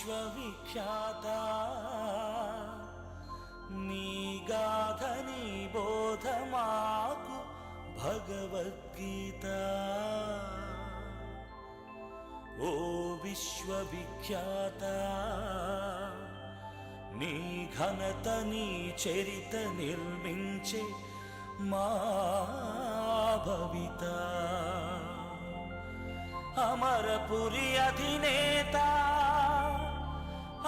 విశ్వవిఖ్యాత నీ గాథ నీ బోధ మాకు భగవద్గీత. ఓ విశ్వవిఖ్యాత నీ ఘనత నీ చరిత నిర్మించే మా భవిత. అమరపురి అధినేత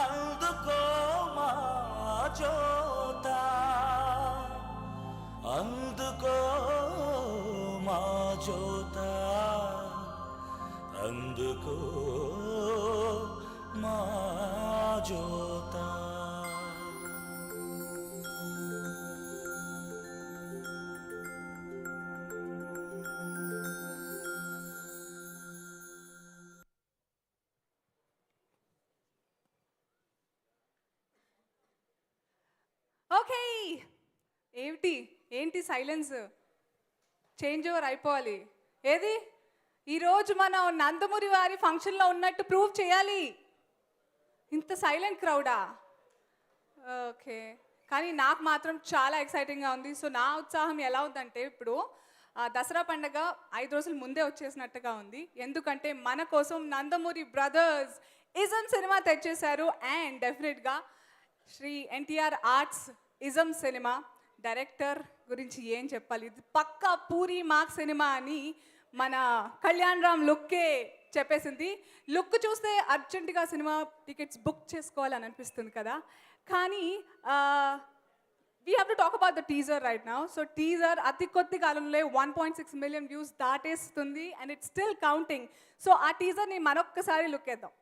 అందుకో మా జోత, అందుకో మా జోత, అందుకో మా జోత. ఓకే, ఏంటి ఏంటి సైలెన్స్? చేంజ్ ఓవర్ అయిపోవాలి. ఏది ఈరోజు మనం నందమూరి వారి ఫంక్షన్లో ఉన్నట్టు ప్రూవ్ చేయాలి. ఇంత సైలెంట్ క్రౌడా? ఓకే, కానీ నాకు మాత్రం చాలా ఎక్సైటింగ్గా ఉంది. సో నా ఉత్సాహం ఎలా ఉందంటే, ఇప్పుడు దసరా పండగ 5 రోజుల ముందే వచ్చేసినట్టుగా ఉంది. ఎందుకంటే మన కోసం నందమూరి బ్రదర్స్ ఇజం సినిమా తెచ్చేశారు. అండ్ డెఫినెట్గా Shri NTR arts ism cinema director గురించి ఏం చెప్పాలి, ఇది పక్కా పూరి మార్క్ సినిమా అని మన కళ్యాణ్ రామ్ లుక్కే చెప్పేసింది. లుక్ చూస్తే అర్జెంటుగా సినిమా టికెట్స్ బుక్ చేసుకోవాలని అనిపిస్తుంది కదా. కానీ we have to talk about the teaser right now. So teaser అతి కొద్ది కాలంలో 1.6 మిలియన్ వ్యూస్ దాటేస్తుంది and it's still counting. So ఆ టీజర్ని మరొక్కసారి లుక్ వేద్దాం.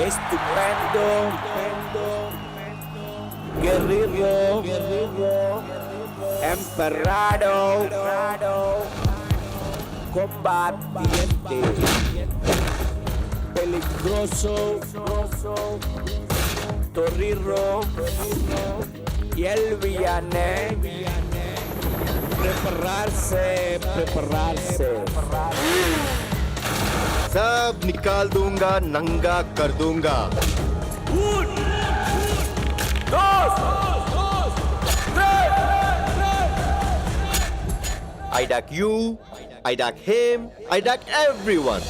Estupendo, guerrero, emperado, combatiente, peligroso, torriro y el villano. Prepararse. सब निकाल दूंगा, नंगा कर दूंगा. I duck you, I duck him, I duck everyone.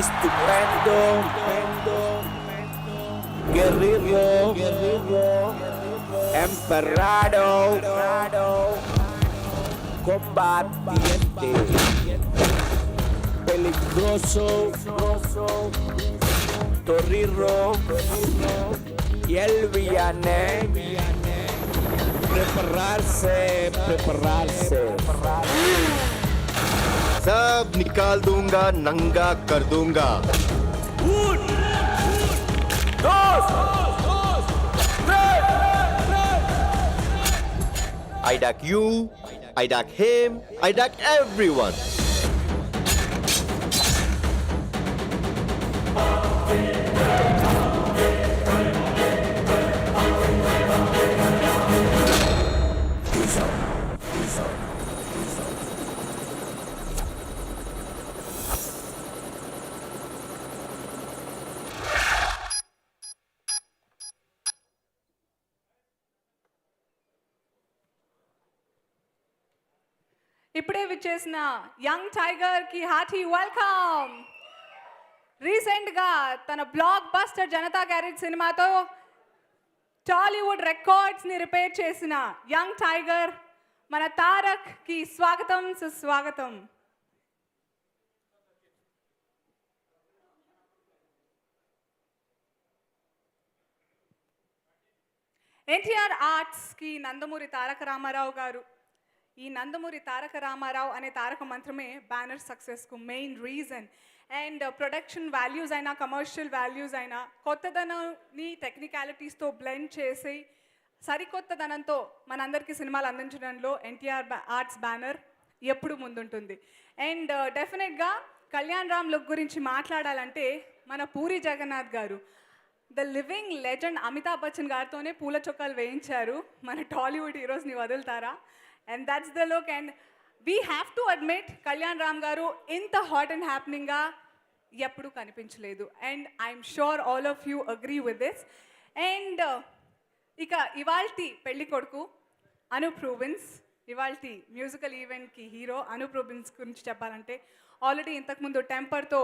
Estupendo, guerrero, emperado, combatiente, peligroso, torriro y el villano. Prepararse. सब निकाल दूंगा, नंगा कर दूंगा. I duck you, I duck him, I duck everyone. ఇప్పుడే విచ్చేసిన యంగ్ టైగర్ కి హార్టీ వెల్కమ్. రీసెంట్గా తన బ్లాక్ బస్టర్ జనతా గ్యారేజ్ సినిమాతో టాలీవుడ్ రికార్డ్స్ని రిపేర్ చేసిన యంగ్ టైగర్ మన తారక్ కి స్వాగతం, సుస్వాగతం. ఎన్టీఆర్ ఆర్ట్స్కి నందమూరి తారక రామారావు గారు, ఈ నందమూరి తారక రామారావు అనే తారక మంత్రమే బ్యానర్ సక్సెస్కు main reason. And production values అయినా కమర్షియల్ వాల్యూస్ అయినా కొత్తదనాన్ని టెక్నికాలిటీస్తో బ్లెండ్ చేసి సరికొత్తదనంతో మనందరికీ సినిమాలు అందించడంలో ఎన్టీఆర్ ఆర్ట్స్ బ్యానర్ ఎప్పుడు ముందుంటుంది. అండ్ డెఫినెట్గా కళ్యాణ్ రామ్ లుక్ గురించి మాట్లాడాలంటే మన పూరి జగన్నాథ్ గారు, the living legend Amitabh Bachchan గారితోనే పూల చొక్కాలు వేయించారు. మన టాలీవుడ్ హీరోస్ని వదులుతారా? And that's the look. And we have to admit Kalyan Ram గారు ఇంత హాట్ అండ్ హ్యాపెనింగ్గా ఎప్పుడూ కనిపించలేదు. And I'm sure all of you agree with this. And ఇక ఇవాల్టి పెళ్లి కొడుకు అనూప్ రూబెన్స్, ఇవాల్టి మ్యూజికల్ ఈవెంట్కి హీరో అనూప్ రూబెన్స్ గురించి చెప్పాలంటే ఆల్రెడీ ఇంతకుముందు టెంపర్తో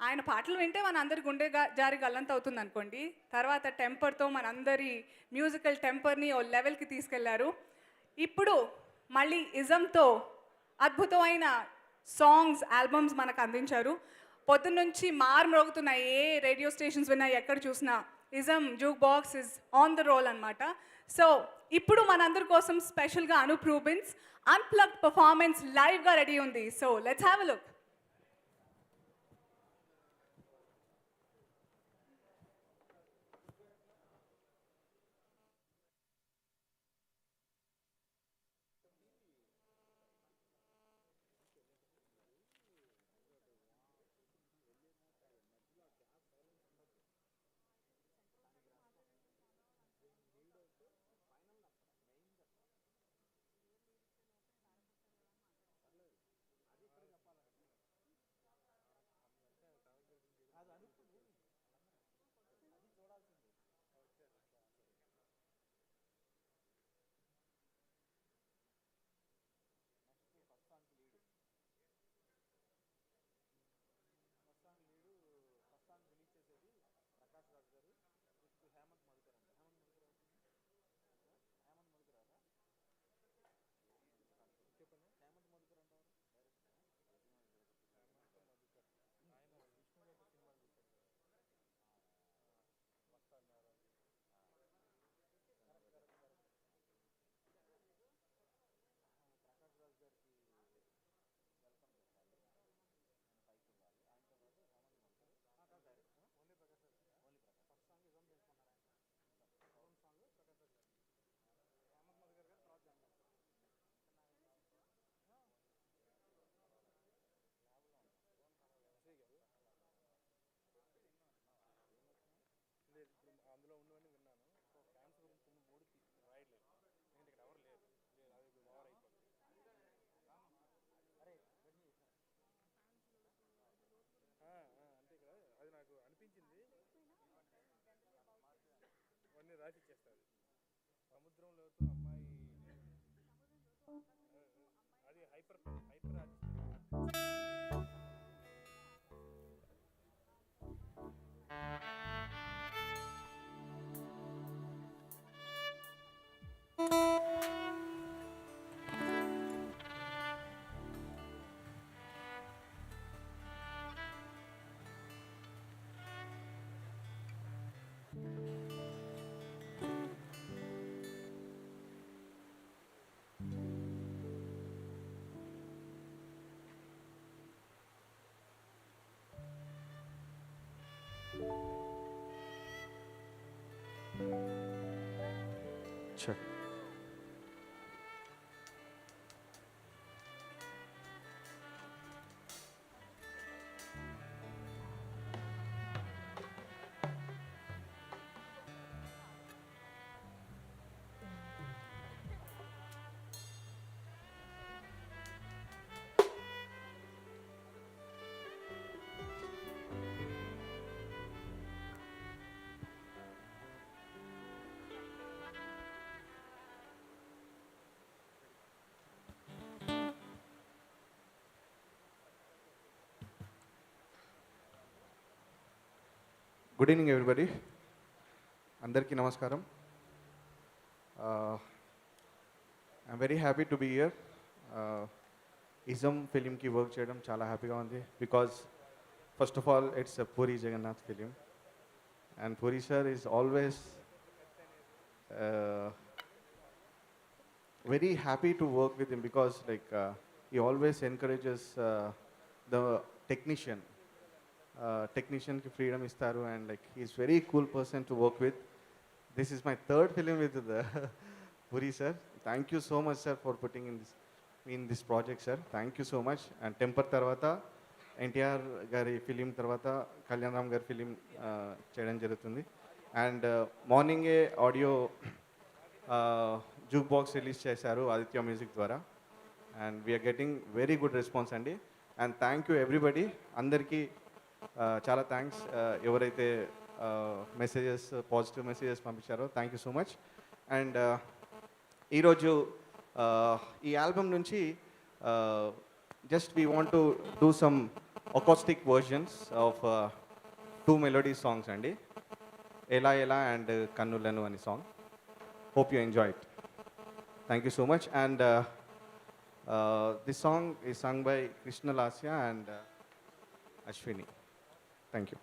ఆయన పాటలు వింటే మన అందరి గుండె జారి గల్లంత అవుతుంది అనుకోండి. తర్వాత టెంపర్తో మనందరి మ్యూజికల్ టెంపర్ని ఓ లెవెల్కి తీసుకెళ్లారు. ఇప్పుడు మళ్ళీ ఇజంతో అద్భుతమైన సాంగ్స్ ఆల్బమ్స్ మనకు అందించారు. పొద్దున్నుంచి మ్రోగుతున్న ఏ రేడియో స్టేషన్స్ విన్నా ఎక్కడ చూసినా ism juke box is on the roll అనమాట. సో ఇప్పుడు మనందరి కోసం స్పెషల్గా అనూప్ రూబెన్స్ అన్ప్లగ్డ్ పర్ఫార్మెన్స్ లైవ్గా రెడీ ఉంది. So let's have a look. రాసిచ్చేస్తుంది సముద్రంలోతో అమ్మాయి అది hyper Check. Good evening, everybody. Andarki namaskaram. I'm very happy to be here. Ism film ki work cheyadam chala happy ga undi because first of all it's a Puri Jagannath film and Puri sir is always uh, very happy to work with him because like he always encourages the technician. Technician ki freedom istaru, and like he's very cool person to work with. This is my third film with the Puri sir. Thank you so much sir for putting in this project sir. Thank you so much. And Temper tarvata NTR గారి film తర్వాత కళ్యాణ్ రామ్ గారి film చేయడం జరుగుతుంది. And మార్నింగే audio juke box release చేశారు Aditya Music ద్వారా. And we're getting very good response అండి. And thank you everybody, అందరికీ చాలా థ్యాంక్స్ ఎవరైతే మెసేజెస్ పాజిటివ్ మెసేజెస్ పంపించారో. Thank you so much. And ఈరోజు ఈ ఆల్బమ్ నుంచి just we want to do some acoustic versions of two melody songs andi, Ela Ela and Kannulanu ani song. Hope you enjoy it. Thank you so much. And this song is sung by Krishna Lasya and Ashwini. Thank you.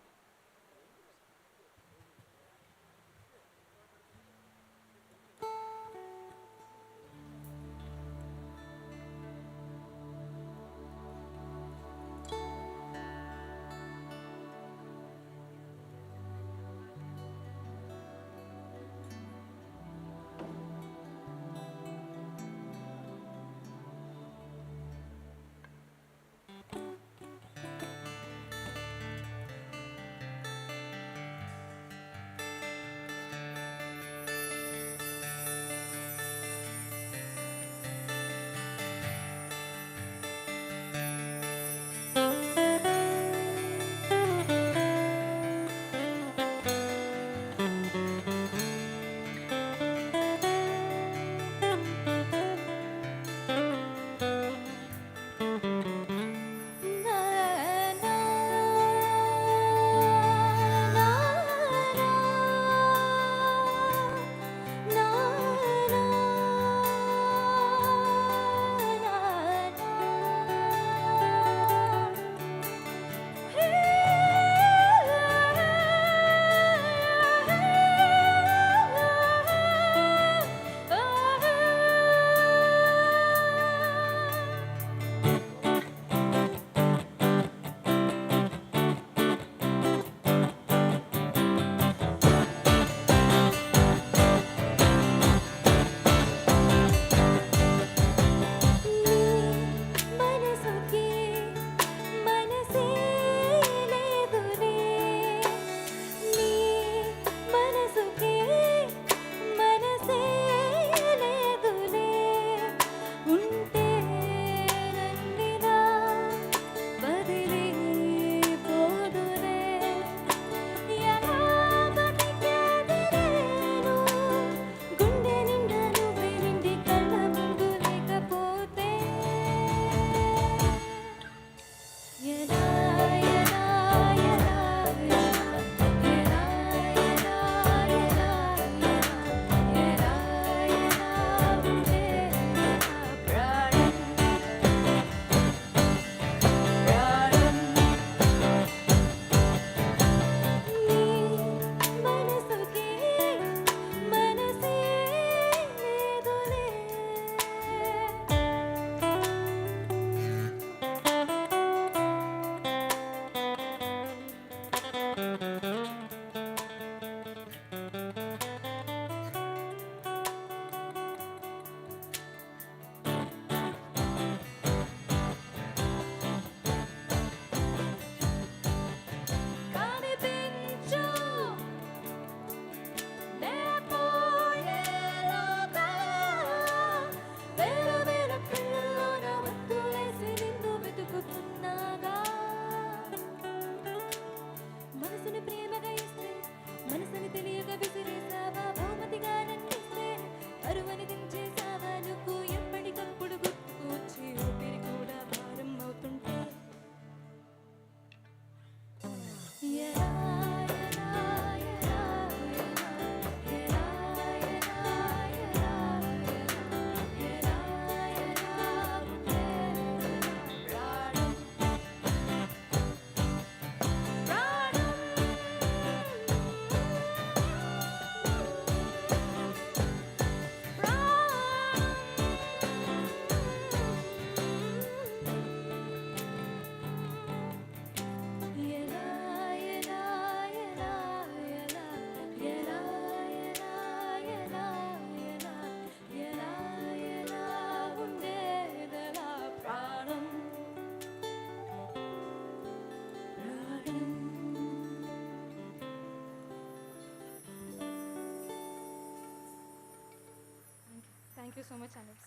Thank you so much Anup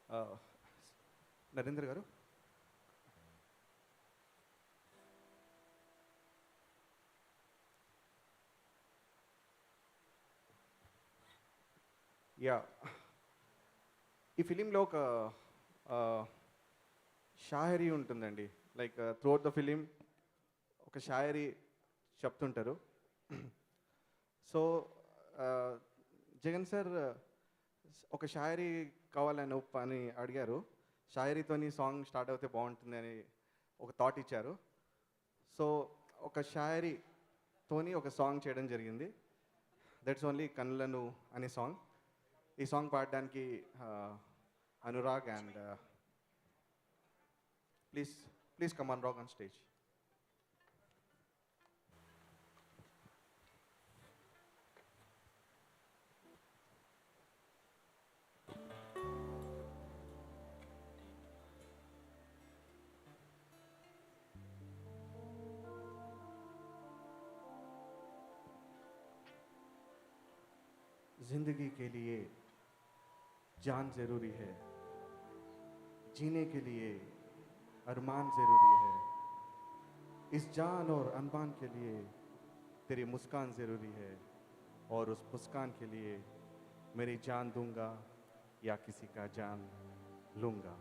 sir. Narendra గారు. Yeah, ఈ ఫిలింలో ఒక షాయరీ ఉంటుందండి. Like throughout the film ఒక షాయరీ చెప్తుంటారు. So Jagan sir ఒక షాయరీ కావాలని అని అడిగారు. షాయరీతోని సాంగ్ స్టార్ట్ అవుతే బాగుంటుంది అని ఒక థాట్ ఇచ్చారు. సో ఒక షాయరీతోని ఒక సాంగ్ చేయడం జరిగింది. దట్స్ ఓన్లీ కన్నులను అనే సాంగ్. ఈ సాంగ్ పాడడానికి Anurag and please come on rock on stage. जिंदगी के लिए जान ज़रूरी है, जीने के लिए अरमान ज़रूरी है, इस जान और अरमान के लिए तेरी मुस्कान ज़रूरी है, और उस मुस्कान के लिए मेरी जान दूंगा या किसी का जान लूँगा.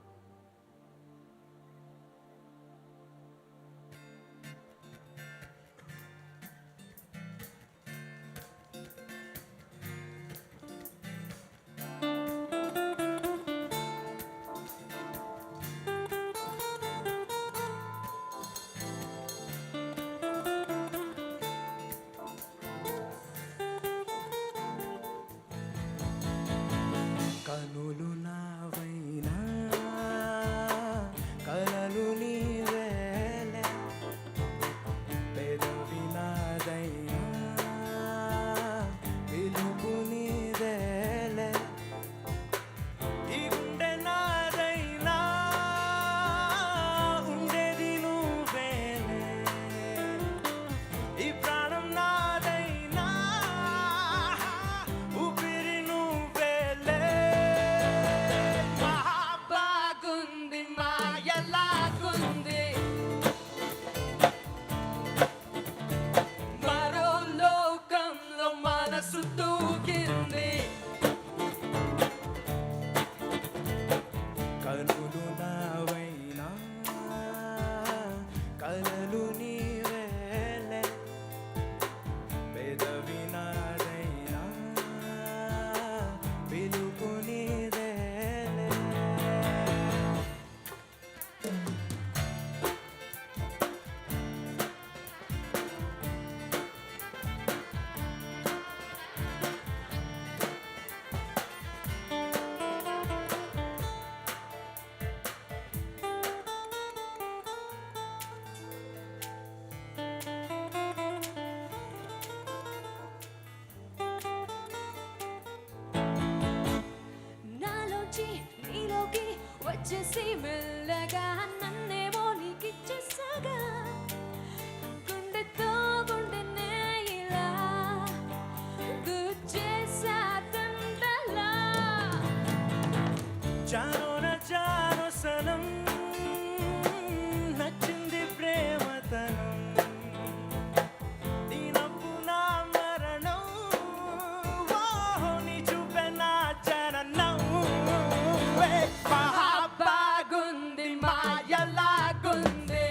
కనులు నావైనా కలలు నీవేలే, పెదవి నాదైనా పిలుపు నీదేలే, ఈ గుండె నాదైనా ఉండేది నువ్వేలే, ఈ ప్రాణం నాదైనా ఊపిరి నువ్వేలే. బాగుంది మాయలాగుంది, మరో లోకంలో మనసు దూకింది, కనులు నావైనా కలలు నీవేలే, పెదవి నాదైనా పిలుపు నీదేలే. నాలోంచి నీలోకి వచ్చేసి మెల్లగా నన్నేమో నీకిచ్చేసాగా, గుండెతో గుండెనే ఇలా గుచ్చేసాదండలా. జానోన జానో సనం నచ్చింది ప్రేమతనం, నీ నవ్వు నా మరణం, ఓహో నీ చూపే నా జననం. బాగుంది మాయలాగుంది,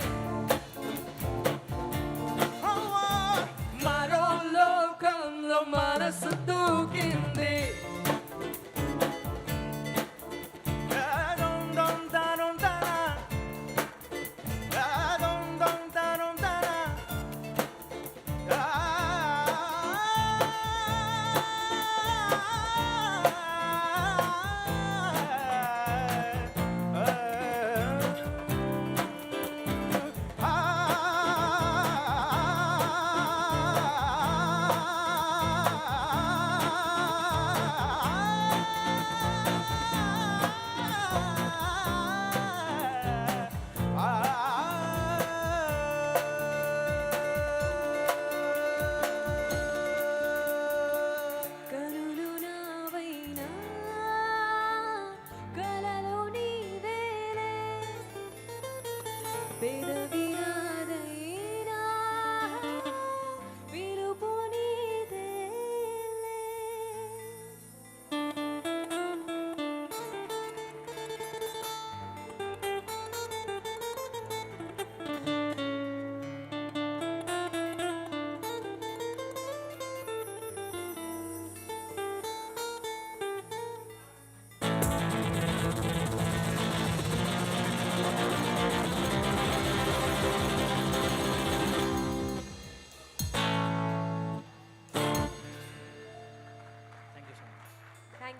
మరో లోకంలో మనసు దూకింది,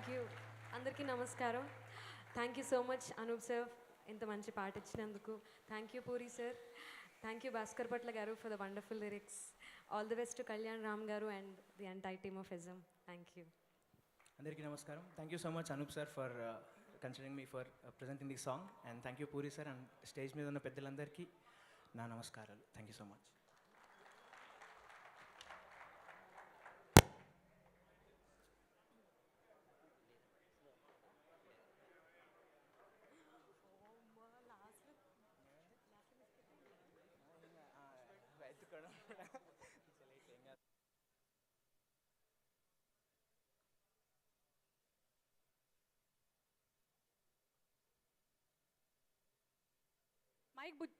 థ్యాంక్ యూ. అందరికీ నమస్కారం. Thank you so much Anup sir ఇంత మంచి పాట ఇచ్చినందుకు. Thank you Puri sir. Thank you Bhaskarabhatla గారు for the wonderful lyrics. All the best to Kalyan Ram గారు and the entire team of ism. Thank you. అందరికీ నమస్కారం. Thank you so much Anup sir for considering me for presenting the song and thank you Puri sir and stage మీద ఉన్న పెద్దలందరికీ నా నమస్కారాలు. Thank you so much. Mike బుజ్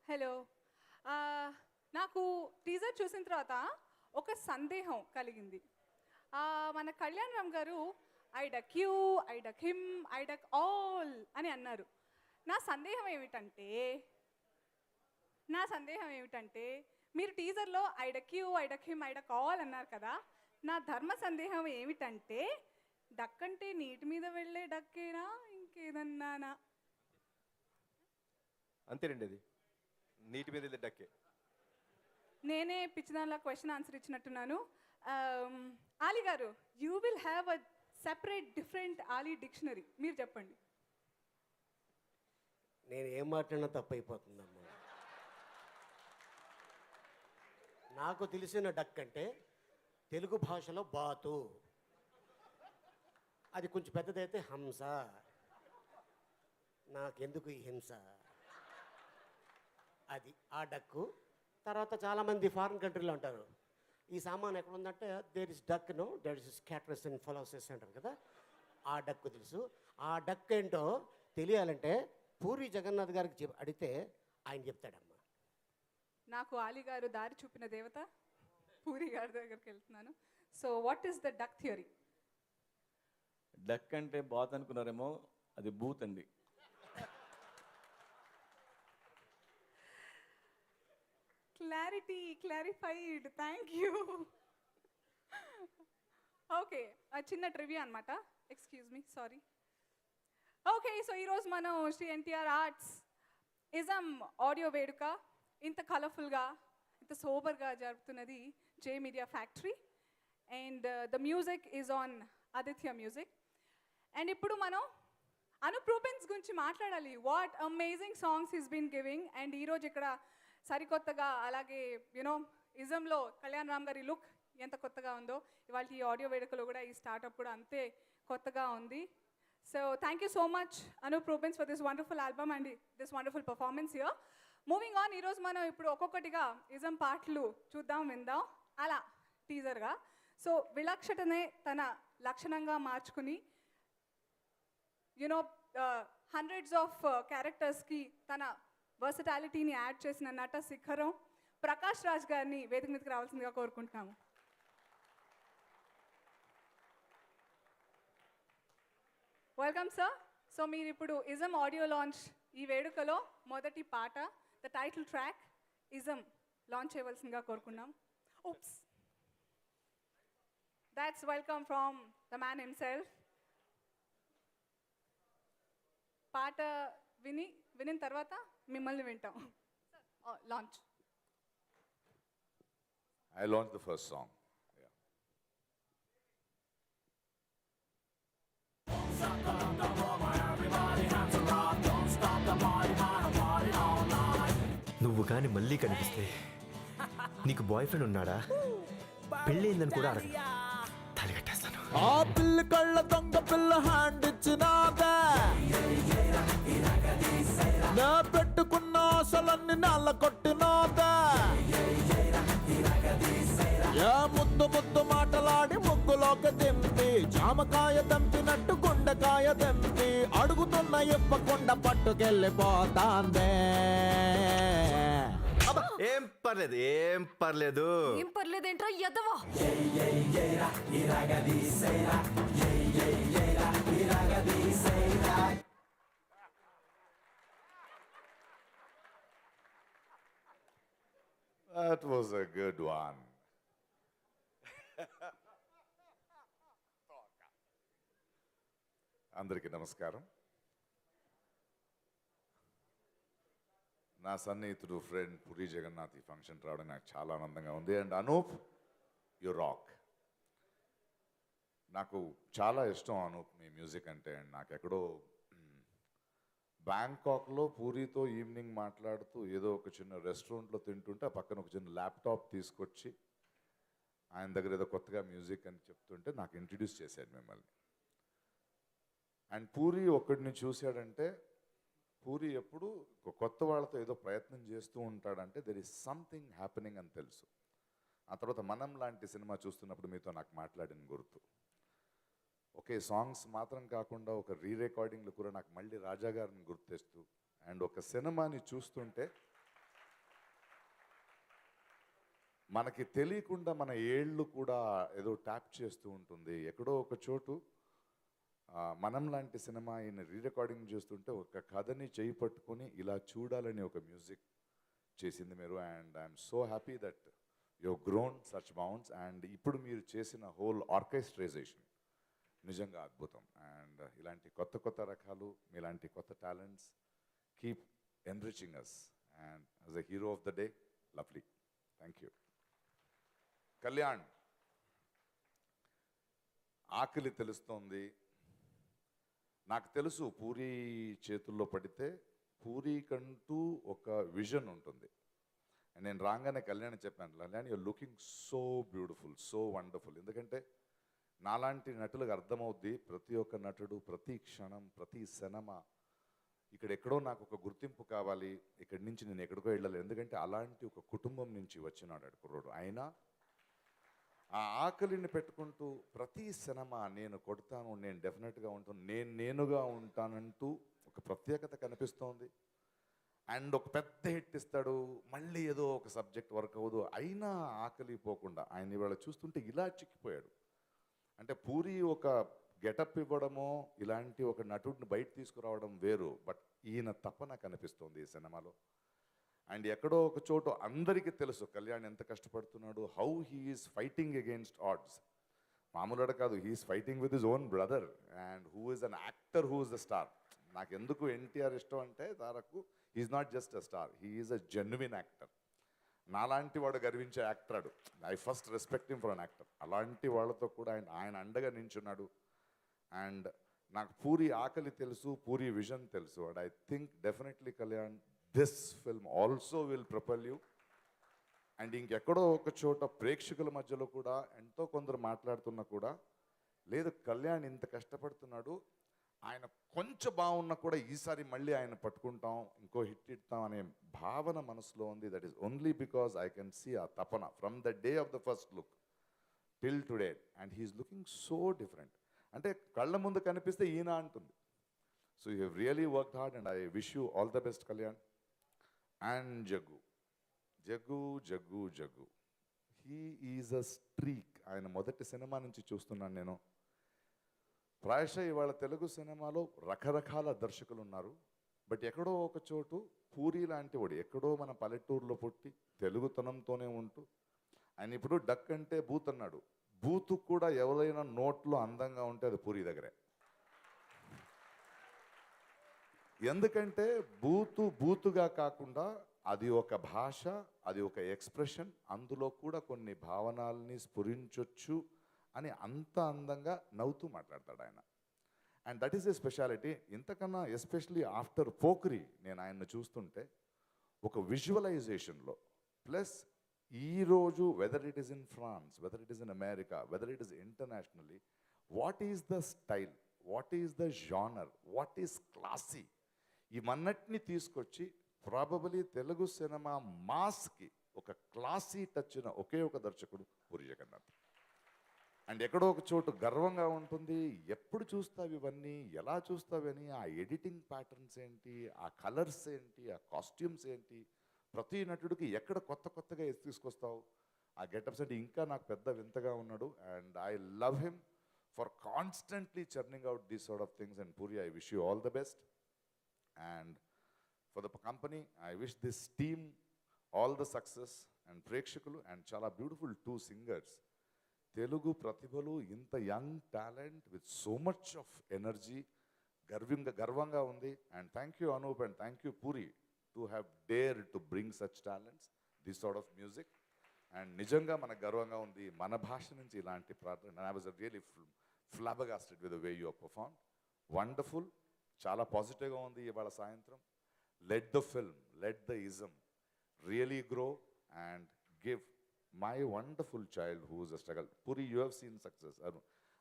hello నాకు teaser చూసిన తర్వాత ఒక సందేహం కలిగింది. మన కళ్యాణ్ రామ్ గారు I duck you, I duck him, I duck all అని అన్నారు. నా సందేహం ఏమిటంటే మీరు టీజర్లో I duck you, I duck him, I duck all అన్నారు కదా. నా ధర్మ సందేహం ఏమిటంటే డక్ అంటే నీటి మీద వెళ్ళే డక్కేనా ఇంకేదన్నానా? అంతేనండి, అది నీటి మీద వెళ్ళే డక్కే. నేనే పిచ్చిదానిలా క్వశ్చన్ ఆన్సర్ ఇచ్చినట్టున్నాను. ఆలీ గారు, you will have a separate different Ali dictionary. మీరు చెప్పండి. నేను ఏం మాట్లాడినా తప్పైపోతుందమ్మా. నాకు తెలిసిన డక్ అంటే తెలుగు భాషలో బాతు, అది కొంచెం పెద్దదైతే హంస. నాకెందుకు ఈ హింస, అది ఆ డక్కు. తర్వాత చాలామంది ఫారిన్ కంట్రీలో అంటారు ఈ సామాన్ ఎక్కడ ఉందంటే there is duck no there is catharsis and fallacies అంటారు కదా, ఆ డక్కు తెలుసు. ఆ డక్ ఏంటో తెలియాలంటే పూరి జగన్నాథ్ గారికి అడిగితే ఆయన చెప్తాడమ్మా. నాకు ఆలీ గారు దారి చూపిన దేవత, పూరి గారి దగ్గరికి వెళ్తున్నాను. So what is the duck theory? Duck అంటే బాత్ అనుకున్నారేమో, అది బూత్ అండి. Clarified, thank you. ఓకే, చిన్న ట్రివియా అనమాట, excuse me, sorry. Okay, so ఈరోజు మనం Shri NTR arts ism audio వేడుక ఇంత కలర్ఫుల్గా ఇంత సోబర్గా జరుపుతున్నది J media factory and the music is on Aditya music. And ఇప్పుడు మనం అనూప్ రూబెన్స్ గురించి మాట్లాడాలి. What amazing songs is been giving. And ఈరోజు ఇక్కడ సరికొత్తగా, అలాగే యునో ఇజంలో కళ్యాణ్ రామ్ గారి లుక్ ఎంత కొత్తగా ఉందో, ఇవాళ ఈ ఆడియో వేడుకలో కూడా ఈ స్టార్ట్అప్ కూడా అంతే కొత్తగా ఉంది. So thank you so much Anup Rubens for this wonderful album and this wonderful performance here. Moving on, ఈరోజు మనం ఇప్పుడు ఒక్కొక్కటిగా ఇజం పాటలు చూద్దాం, విందాం అలా టీజర్గా. సో విలక్షణనే తన లక్షణంగా మార్చుకుని యునో హండ్రెడ్స్ ఆఫ్ క్యారెక్టర్స్కి తన వర్సటాలిటీని యాడ్ చేసిన నట శిఖరం ప్రకాష్ రాజ్ గారిని వేదిక మీదకి రావాల్సిందిగా కోరుకుంటున్నాము. Welcome sir. సో మీరు ఇప్పుడు ఇజం ఆడియో లాంచ్ ఈ వేడుకలో మొదటి పాట, the title track ism launch చేయవలసిందిగా కోరుకున్నాం. Oops, that's welcome from the man himself. పాట వినిన తర్వాత మిమ్మల్ని వింటాం. Launch. I launched the first song. Yeah. నువ్వు కానీ మళ్ళీ కనిపిస్తే నీకు బాయ్ ఫ్రెండ్ ఉన్నాడా, పెళ్ళయిందని కూడా అడగ, తాళి కట్టేస్తాను. ఆ పిల్ల కళ్ళ దొంగ పిల్ల హ్యాండ్ ఇచ్చినాదా, నా పెట్టుకున్న ఆశలన్నీ నల్ల కొట్టినాదా, ఏ ముద్దు ముద్దు మాటలాడి ముగ్గులోకి దింపి, జామకాయ దంపినట్టు గుండెకాయ దంపి, అడుగుతున్న ఇప్పకుండా పట్టుకెళ్ళిపోతాందే. ఏం పర్లేదు, ఏం పర్లేదు. ఏం పర్లేదేంట్రా ఎదవా? That was a good one. అందరికీ నమస్కారం. నా సన్నిహితుడు ఫ్రెండ్ పురి జగన్నాథ్ ఈ ఫంక్షన్ రావడం నాకు చాలా ఆనందంగా ఉంది. And Anup, you rock. నాకు చాలా ఇష్టం అనూప్ మీ మ్యూజిక్ అంటే. అండ్ నాకు ఎక్కడో బ్యాంకాక్లో పూరితో ఈవినింగ్ మాట్లాడుతూ ఏదో ఒక చిన్న రెస్టారెంట్లో తింటుంటే ఆ పక్కన ఒక చిన్న ల్యాప్టాప్ తీసుకొచ్చి ఆయన దగ్గర ఏదో కొత్తగా మ్యూజిక్ అని చెప్తుంటే నాకు ఇంట్రడ్యూస్ చేశాడు మిమ్మల్ని. అండ్ పూరి ఒక్కడిని చూశాడంటే పూరి ఎప్పుడు కొత్త వాళ్ళతో ఏదో ప్రయత్నం చేస్తూ ఉంటాడంటే దెర్ ఈస్ సంథింగ్ హ్యాపెనింగ్ అని తెలుసు. ఆ తర్వాత మనం లాంటి సినిమా చూస్తున్నప్పుడు మీతో నాకు మాట్లాడిన గుర్తు. ఒకే సాంగ్స్ మాత్రం కాకుండా ఒక రీ రికార్డింగ్లు కూడా నాకు మళ్ళీ రాజా గారిని గుర్తేస్తూ అండ్ ఒక సినిమాని చూస్తుంటే మనకి తెలియకుండా మన ఏళ్ళు కూడా ఏదో ట్యాప్ చేస్తూ ఉంటుంది. ఎక్కడో ఒక చోటు మనం లాంటి సినిమా ఈయన రీ రికార్డింగ్ చేస్తుంటే ఒక కథని చేయి పట్టుకొని ఇలా చూడాలని ఒక మ్యూజిక్ చేసింది మీరు. And I'm so happy that you grown such bounds. And ఇప్పుడు మీరు చేసిన హోల్ ఆర్కెస్ట్రైజేషన్ నిజంగా అద్భుతం. అండ్ ఇలాంటి కొత్త కొత్త రకాలు, మీలాంటి కొత్త talents keep enriching us. And as a hero of the day, lovely. Thank you. Kalyan, ఆకలి తెలుస్తోంది. నాకు తెలుసు పూరి చేతుల్లో పడితే పూరికంటూ ఒక విజన్ ఉంటుంది. అండ్ నేను రాగానే కళ్యాణ్ చెప్పాను, Kalyan your looking so beautiful, so wonderful. ఎందుకంటే నాలాంటి నటులకు అర్థమవుద్ది ప్రతి ఒక్క నటుడు ప్రతి క్షణం ప్రతి సినిమా ఇక్కడెక్కడో నాకు ఒక గుర్తింపు కావాలి, ఇక్కడి నుంచి నేను ఎక్కడికో వెళ్ళాలి. ఎందుకంటే అలాంటి ఒక కుటుంబం నుంచి వచ్చినాడు కుర్రోడు. అయినా ఆ ఆకలిని పెట్టుకుంటూ ప్రతి సినిమా నేను కొడతాను, నేను డెఫినెట్గా ఉంటాను, నేనుగా ఉంటానంటూ ఒక ప్రత్యేకత కనిపిస్తోంది. అండ్ ఒక పెద్ద హిట్ ఇస్తాడు, మళ్ళీ ఏదో ఒక సబ్జెక్ట్ వర్క్ అవ్వదు, అయినా ఆకలి పోకుండా ఆయన ఇవాళ చూస్తుంటే ఇలా చిక్కిపోయాడు. అంటే పూరి ఒక గెటప్ ఇవ్వడమో ఇలాంటి ఒక నటుడిని బయట తీసుకురావడం వేరు, బట్ ఈయన తపన కనిపిస్తోంది ఈ సినిమాలో. అండ్ ఎక్కడో ఒక చోటు అందరికీ తెలుసు కళ్యాణ్ ఎంత కష్టపడుతున్నాడు, how he's fighting against odds. మామూలుగా కాదు, he's fighting with his own brother and who is an actor, who is the star. నాకు ఎందుకు ఎన్టీఆర్ ఇష్టం అంటే Tarak he's not just a star, he's a genuine actor. నాలాంటి వాడు గర్వించే యాక్టరాడు. I first respect him for an actor. అలాంటి వాళ్ళతో కూడా ఆయన అండగా నించున్నాడు. అండ్ నాకు పూరి ఆకలి తెలుసు, పూరి విజన్ తెలుసు. And I think definitely Kalyan this film also will propel you. And ఇంకెక్కడో ఒక చోట ప్రేక్షకుల మధ్యలో కూడా ఎంతో కొందరు మాట్లాడుతున్నా కూడా లేదు కళ్యాణ్ ఇంత కష్టపడుతున్నాడు, ఆయన కొంచెం బాగున్నా కూడా ఈసారి మళ్ళీ ఆయన పట్టుకుంటాం, ఇంకో హిట్ ఇస్తాం అనే భావన మనసులో ఉంది. That is only because I can see ఆ తపన from the day of the first look till today. And he's looking so different. అంటే కళ్ళ ముందు కనిపిస్తే ఈయన అంటుంది. So you have really worked hard and I wish you all the best Kalyan. And Jaggu he is a streak. ఆయన మొదటి cinema నుంచి చూస్తున్నాను నేను. ప్రాయశः ఇవాళ తెలుగు సినిమాలో రకరకాల దర్శకులు ఉన్నారు, బట్ ఎక్కడో ఒక చోటు పూరి లాంటి వాడు ఎక్కడో మన పల్లెటూరులో పుట్టి తెలుగుతనంతోనే ఉంటూ ఆయన ఇప్పుడు డక్ అంటే బూత్ అన్నాడు. బూతు కూడా ఎవరైనా నోట్లో అందంగా ఉంటే అది పూరి దగ్గరే. ఎందుకంటే బూతుగా కాకుండా అది ఒక భాష, అది ఒక ఎక్స్ప్రెషన్, అందులో కూడా కొన్ని భావనల్ని స్ఫురించొచ్చు అని అంత అందంగా నవ్వుతూ మాట్లాడతాడు ఆయన. And that is a speciality. ఇంతకన్నా ఎస్పెషలీ ఆఫ్టర్ పోక్రీ నేను ఆయన్ని చూస్తుంటే ఒక విజువలైజేషన్లో ప్లస్ ఈరోజు whether it is in France, whether it is in America, whether it is internationally, what is the style, what is the genre, what is classy, ఇవన్నిటిని తీసుకొచ్చి ప్రాబబలీ తెలుగు సినిమా మాస్కి ఒక క్లాసీ టచ్ ఒకే ఒక దర్శకుడు పూరి జగన్నాథ్. అండ్ ఎక్కడో ఒక చోటు గర్వంగా ఉంటుంది, ఎప్పుడు చూస్తావు ఇవన్నీ, ఎలా చూస్తావని, ఆ ఎడిటింగ్ ప్యాటర్న్స్ ఏంటి, ఆ కలర్స్ ఏంటి, ఆ కాస్ట్యూమ్స్ ఏంటి, ప్రతి నటుడికి ఎక్కడ కొత్తగా తీసుకొస్తావు, ఆ గెటప్స్ అంటే ఇంకా నాకు పెద్ద వింతగా ఉన్నాడు. And I love him for constantly churning out these sort of things. And puri, I wish you all the best. And for the company, I wish this team all the success. And ప్రేక్షకులు and చాలా beautiful 2 singers. Telugu ప్రతిభలు ఇంత young talent with so much of energy గర్వంగా ఉంది. And thank you Anup and thank you Puri to have dare to bring such talents this sort of music. And నిజంగా మనకు గర్వంగా ఉంది మన భాష నుంచి ఇలాంటి ప్రార్థన. I was really flabbergasted with the way you perform. Wonderful, చాలా పాజిటివ్గా ఉంది ఇవాళ సాయంత్రం. Let the film, let the ism really grow and give my wonderful child who is a struggle. Puri, you have seen success.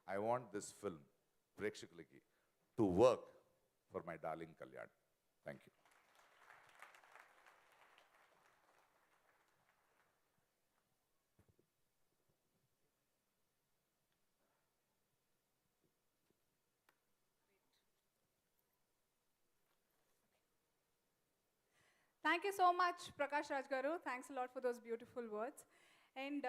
I want this film, Prekshakuliki, to work for my darling Kalyan. Thank you. Thank you so much, Prakash Raj garu. Thanks a lot for those beautiful words. And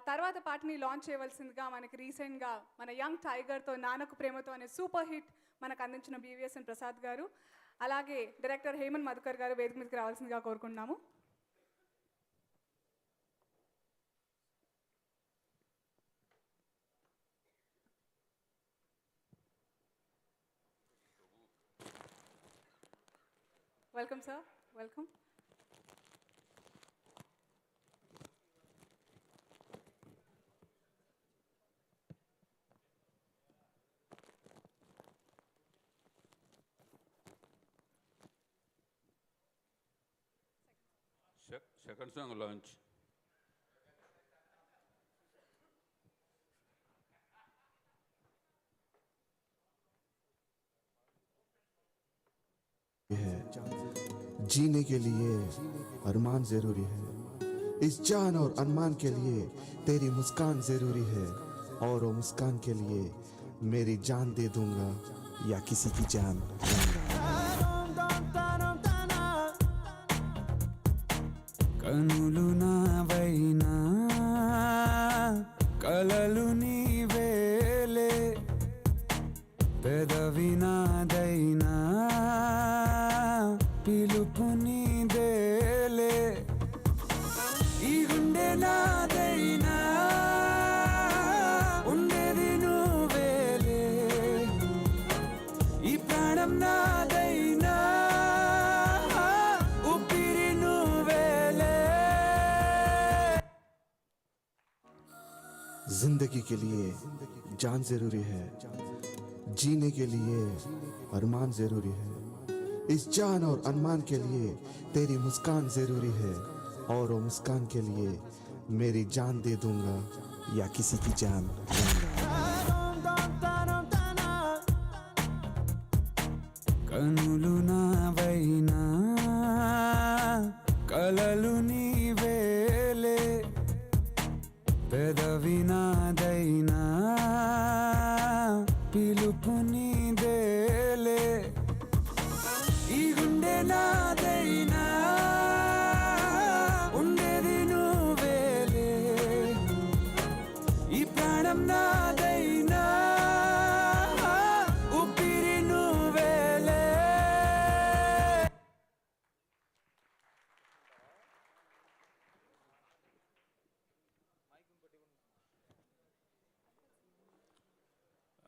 తర్వాత పాటని launch చేయవలసిందిగా మనకి రీసెంట్గా మన young టైగర్తో నానకు ప్రేమతో అనే super hit మనకు అందించిన BVSN ప్రసాద్ గారు, అలాగే డైరెక్టర్ హేమంత్ మధుకర్ గారు వేదిక మీదకి రావాల్సిందిగా కోరుకుంటున్నాము. Welcome sir, welcome. Second song launch. जीने के लिए अरमान जरूरी है, इस जान और अरमान के लिए तेरी मुस्कान जरूरी है, और वो मुस्कान के लिए मेरी जान दे दूंगा या किसी की जान కనులు నావైనా కలలు నీవేలే, పెదవి నాదైనా పిలుపు నీదేలే, ఈ గుండె నాదైనా ఉండేది నువ్వేలే, ఈ ప్రాణం నాదైనా ఊపిరి నువ్వేలే. जिंदगी के लिए जान जरूरी है, जीने के लिए अरमान जरूरी है, इस जान और अरमान के लिए तेरी मुस्कान जरूरी है, और वो मुस्कान के लिए मेरी जान दे दूंगा या किसी की जान కనులు నావైనా కలలు నీవేలే, పెదవి నాదైనా పిలుపు నీదేలే, ఈ గుండె నాదైనా ఉండేది నువ్వేలే, ఈ ప్రాణం నాదైనా ఊపిరి నువ్వేలే.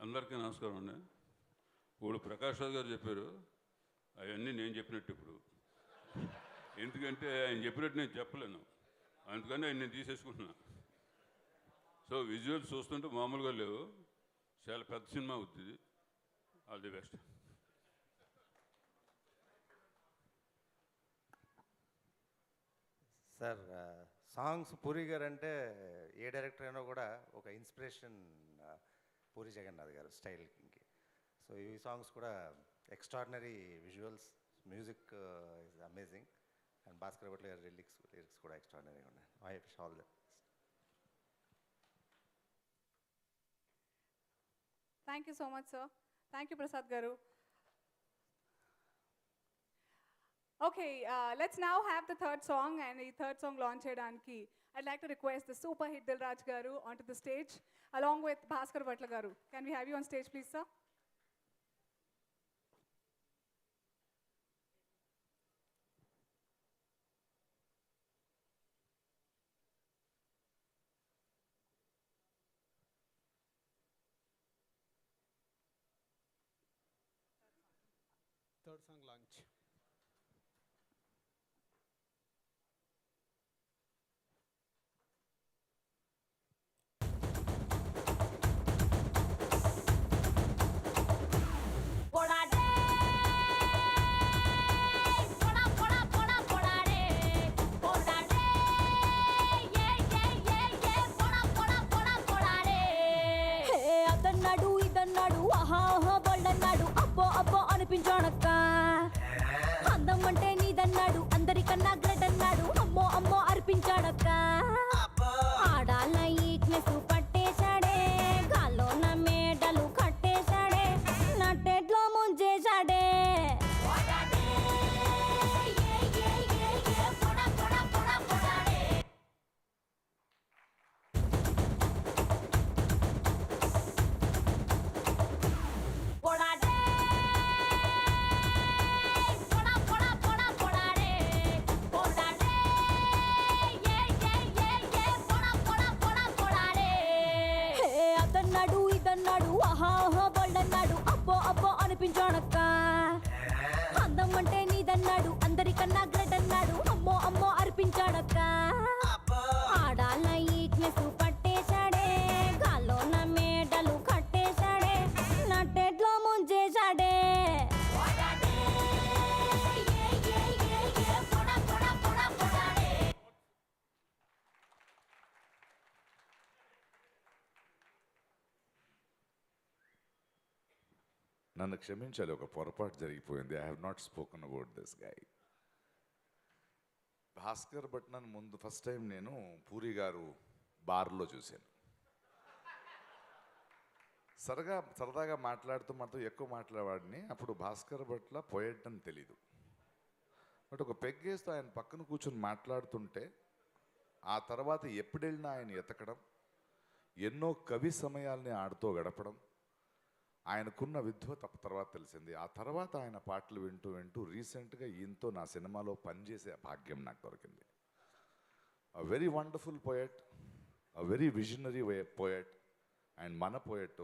అందరికీ నమస్కారం అండి. ఇప్పుడు ప్రకాష్ రాజ్ గారు చెప్పారు, అవన్నీ నేను చెప్పినట్టు ఇప్పుడు. ఎందుకంటే ఆయన చెప్పినట్టు నేను చెప్పలేను, అందుకని ఆయన నేను తీసేసుకుంటున్నా. సో విజువల్స్ చూస్తుంటే మామూలుగా లేవు, చాలా పెద్ద సినిమా అవుతుంది. All the best. Sir, songs puri గారు అంటే ఏ డైరెక్టర్ అయినా కూడా ఒక ఇన్స్పిరేషన్ పూరి జగన్నాథ్ గారు స్టైల్కి. సో ఈ సాంగ్స్ కూడా extraordinary visuals, music is amazing, and Bhaskar Bhatla గారి లిరిక్స్ కూడా ఎక్స్ట్రాడినరీగా ఉన్నాయి. I wish all the Thank you so much, sir. Thank you, Prasad garu. Okay, let's now have the third song, and the third song launch cheyadaniki I'd like to request the super hit Dil Raj garu onto the stage along with Bhaskar Bhatla garu. Can we have you on stage, please, sir? Third song launch. అదన్నాడు ఇదన్నాడు ఆహా బొల్లన్నాడు అబ్బో అబ్బో అనిపించాడక్క. అందం అంటే నీదన్నాడు అందరికన్నా great అన్నాడు అమ్మో అమ్మో అర్పించాడక్క. ఆడాల ఈక్నెస్ పట్టేశాడే గాల్లో నా మేడలు కట్టేశాడే నట్టెట్లో ముంచేశాడే. అదన్నాడు ఇదన్నాడు ఆహా బొల్లన్నాడు అబ్బో అబ్బో అనిపించాడక్క. అందం అంటే నీదన్నాడు అందరికన్నా గ్రేట్ అన్నాడు అమ్మో అమ్మో అర్పించాడక్క. ఆడాల ఈక్నెస్ పట్టేశాడే గాల్లో నా మేడలు కట్టేశాడే నట్టెట్లో ముంచేశాడే. నన్ను క్షమించాలి, ఒక పొరపాటు జరిగిపోయింది. I have not spoken about this guy. Bhaskarabhatla ముందు ఫస్ట్ టైం నేను పూరి గారు బార్లో చూశాను. సరదాగా మాట్లాడుతూ ఎక్కువ మాట్లాడేవాడిని. అప్పుడు భాస్కర్ భట్ల పోయెట్ అని తెలీదు. బట్ ఒక పెగ్గేస్తూ ఆయన పక్కన కూర్చొని మాట్లాడుతుంటే ఆ తర్వాత ఎప్పుడెళ్ళినా ఆయన ఎతకడం, ఎన్నో కవి సమయాల్ని ఆడుతూ గడపడం, ఆయనకున్న విద్వత తర్వాత తెలిసింది. ఆ తర్వాత ఆయన పాటలు వింటూ రీసెంట్గా ఈయనతో నా సినిమాలో పనిచేసే భాగ్యం నాకు దొరికింది. A very wonderful poet, a very visionary poet and మన poet.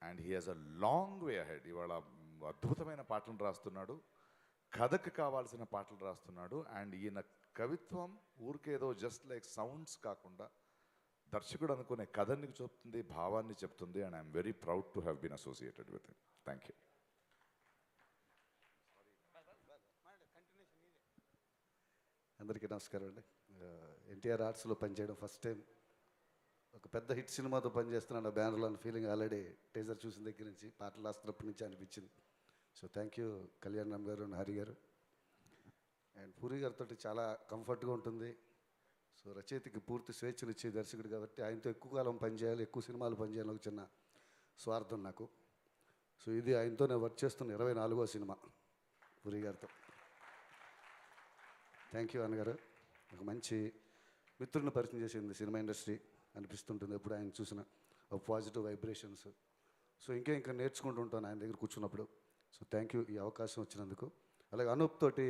And he has a long way ahead. ఇవాళ అద్భుతమైన పాటలు రాస్తున్నాడు, కథకు కావాల్సిన పాటలు రాస్తున్నాడు. అండ్ ఈయన కవిత్వం ఊరికేదో జస్ట్ లైక్ సౌండ్స్ కాకుండా దర్శకుడు అనుకునే కథని చెప్తుంది, భావాన్ని చెప్తుంది. And I'm very proud to have been associated with him. Thank you. అందరికీ నమస్కారం అండి. ఎన్టీఆర్ ఆర్ట్స్లో పనిచేయడం ఫస్ట్ టైం. ఒక పెద్ద హిట్ సినిమాతో పనిచేస్తున్నాను బ్యానర్లో అన్న ఫీలింగ్ ఆల్రెడీ టీజర్ చూసిన దగ్గర నుంచి, పాటలు రాస్తున్నప్పటి నుంచి అనిపించింది. So thank you Kalyan Ram గారు అండ్ హరి గారు. అండ్ పూరి గారితో చాలా కంఫర్ట్గా ఉంటుంది. సో రచయితకి పూర్తి స్వేచ్ఛను ఇచ్చే దర్శకుడు కాబట్టి ఆయనతో ఎక్కువ కాలం పనిచేయాలి, ఎక్కువ సినిమాలు పనిచేయాలని ఒక చిన్న స్వార్థం నాకు. సో ఇది ఆయనతో నేను వర్క్ చేస్తున్న 24వ సినిమా పూరి గారితో. థ్యాంక్ యూ అన్నగారు. ఒక మంచి మిత్రుడిని పరిచయం చేసింది సినిమా ఇండస్ట్రీ అనిపిస్తుంటుంది ఎప్పుడు ఆయన చూసిన పాజిటివ్ వైబ్రేషన్స్. సో ఇంకా నేర్చుకుంటూ ఉంటాను ఆయన దగ్గర కూర్చున్నప్పుడు. సో థ్యాంక్ యూ ఈ అవకాశం వచ్చినందుకు. అలాగే అనూప్ తోటి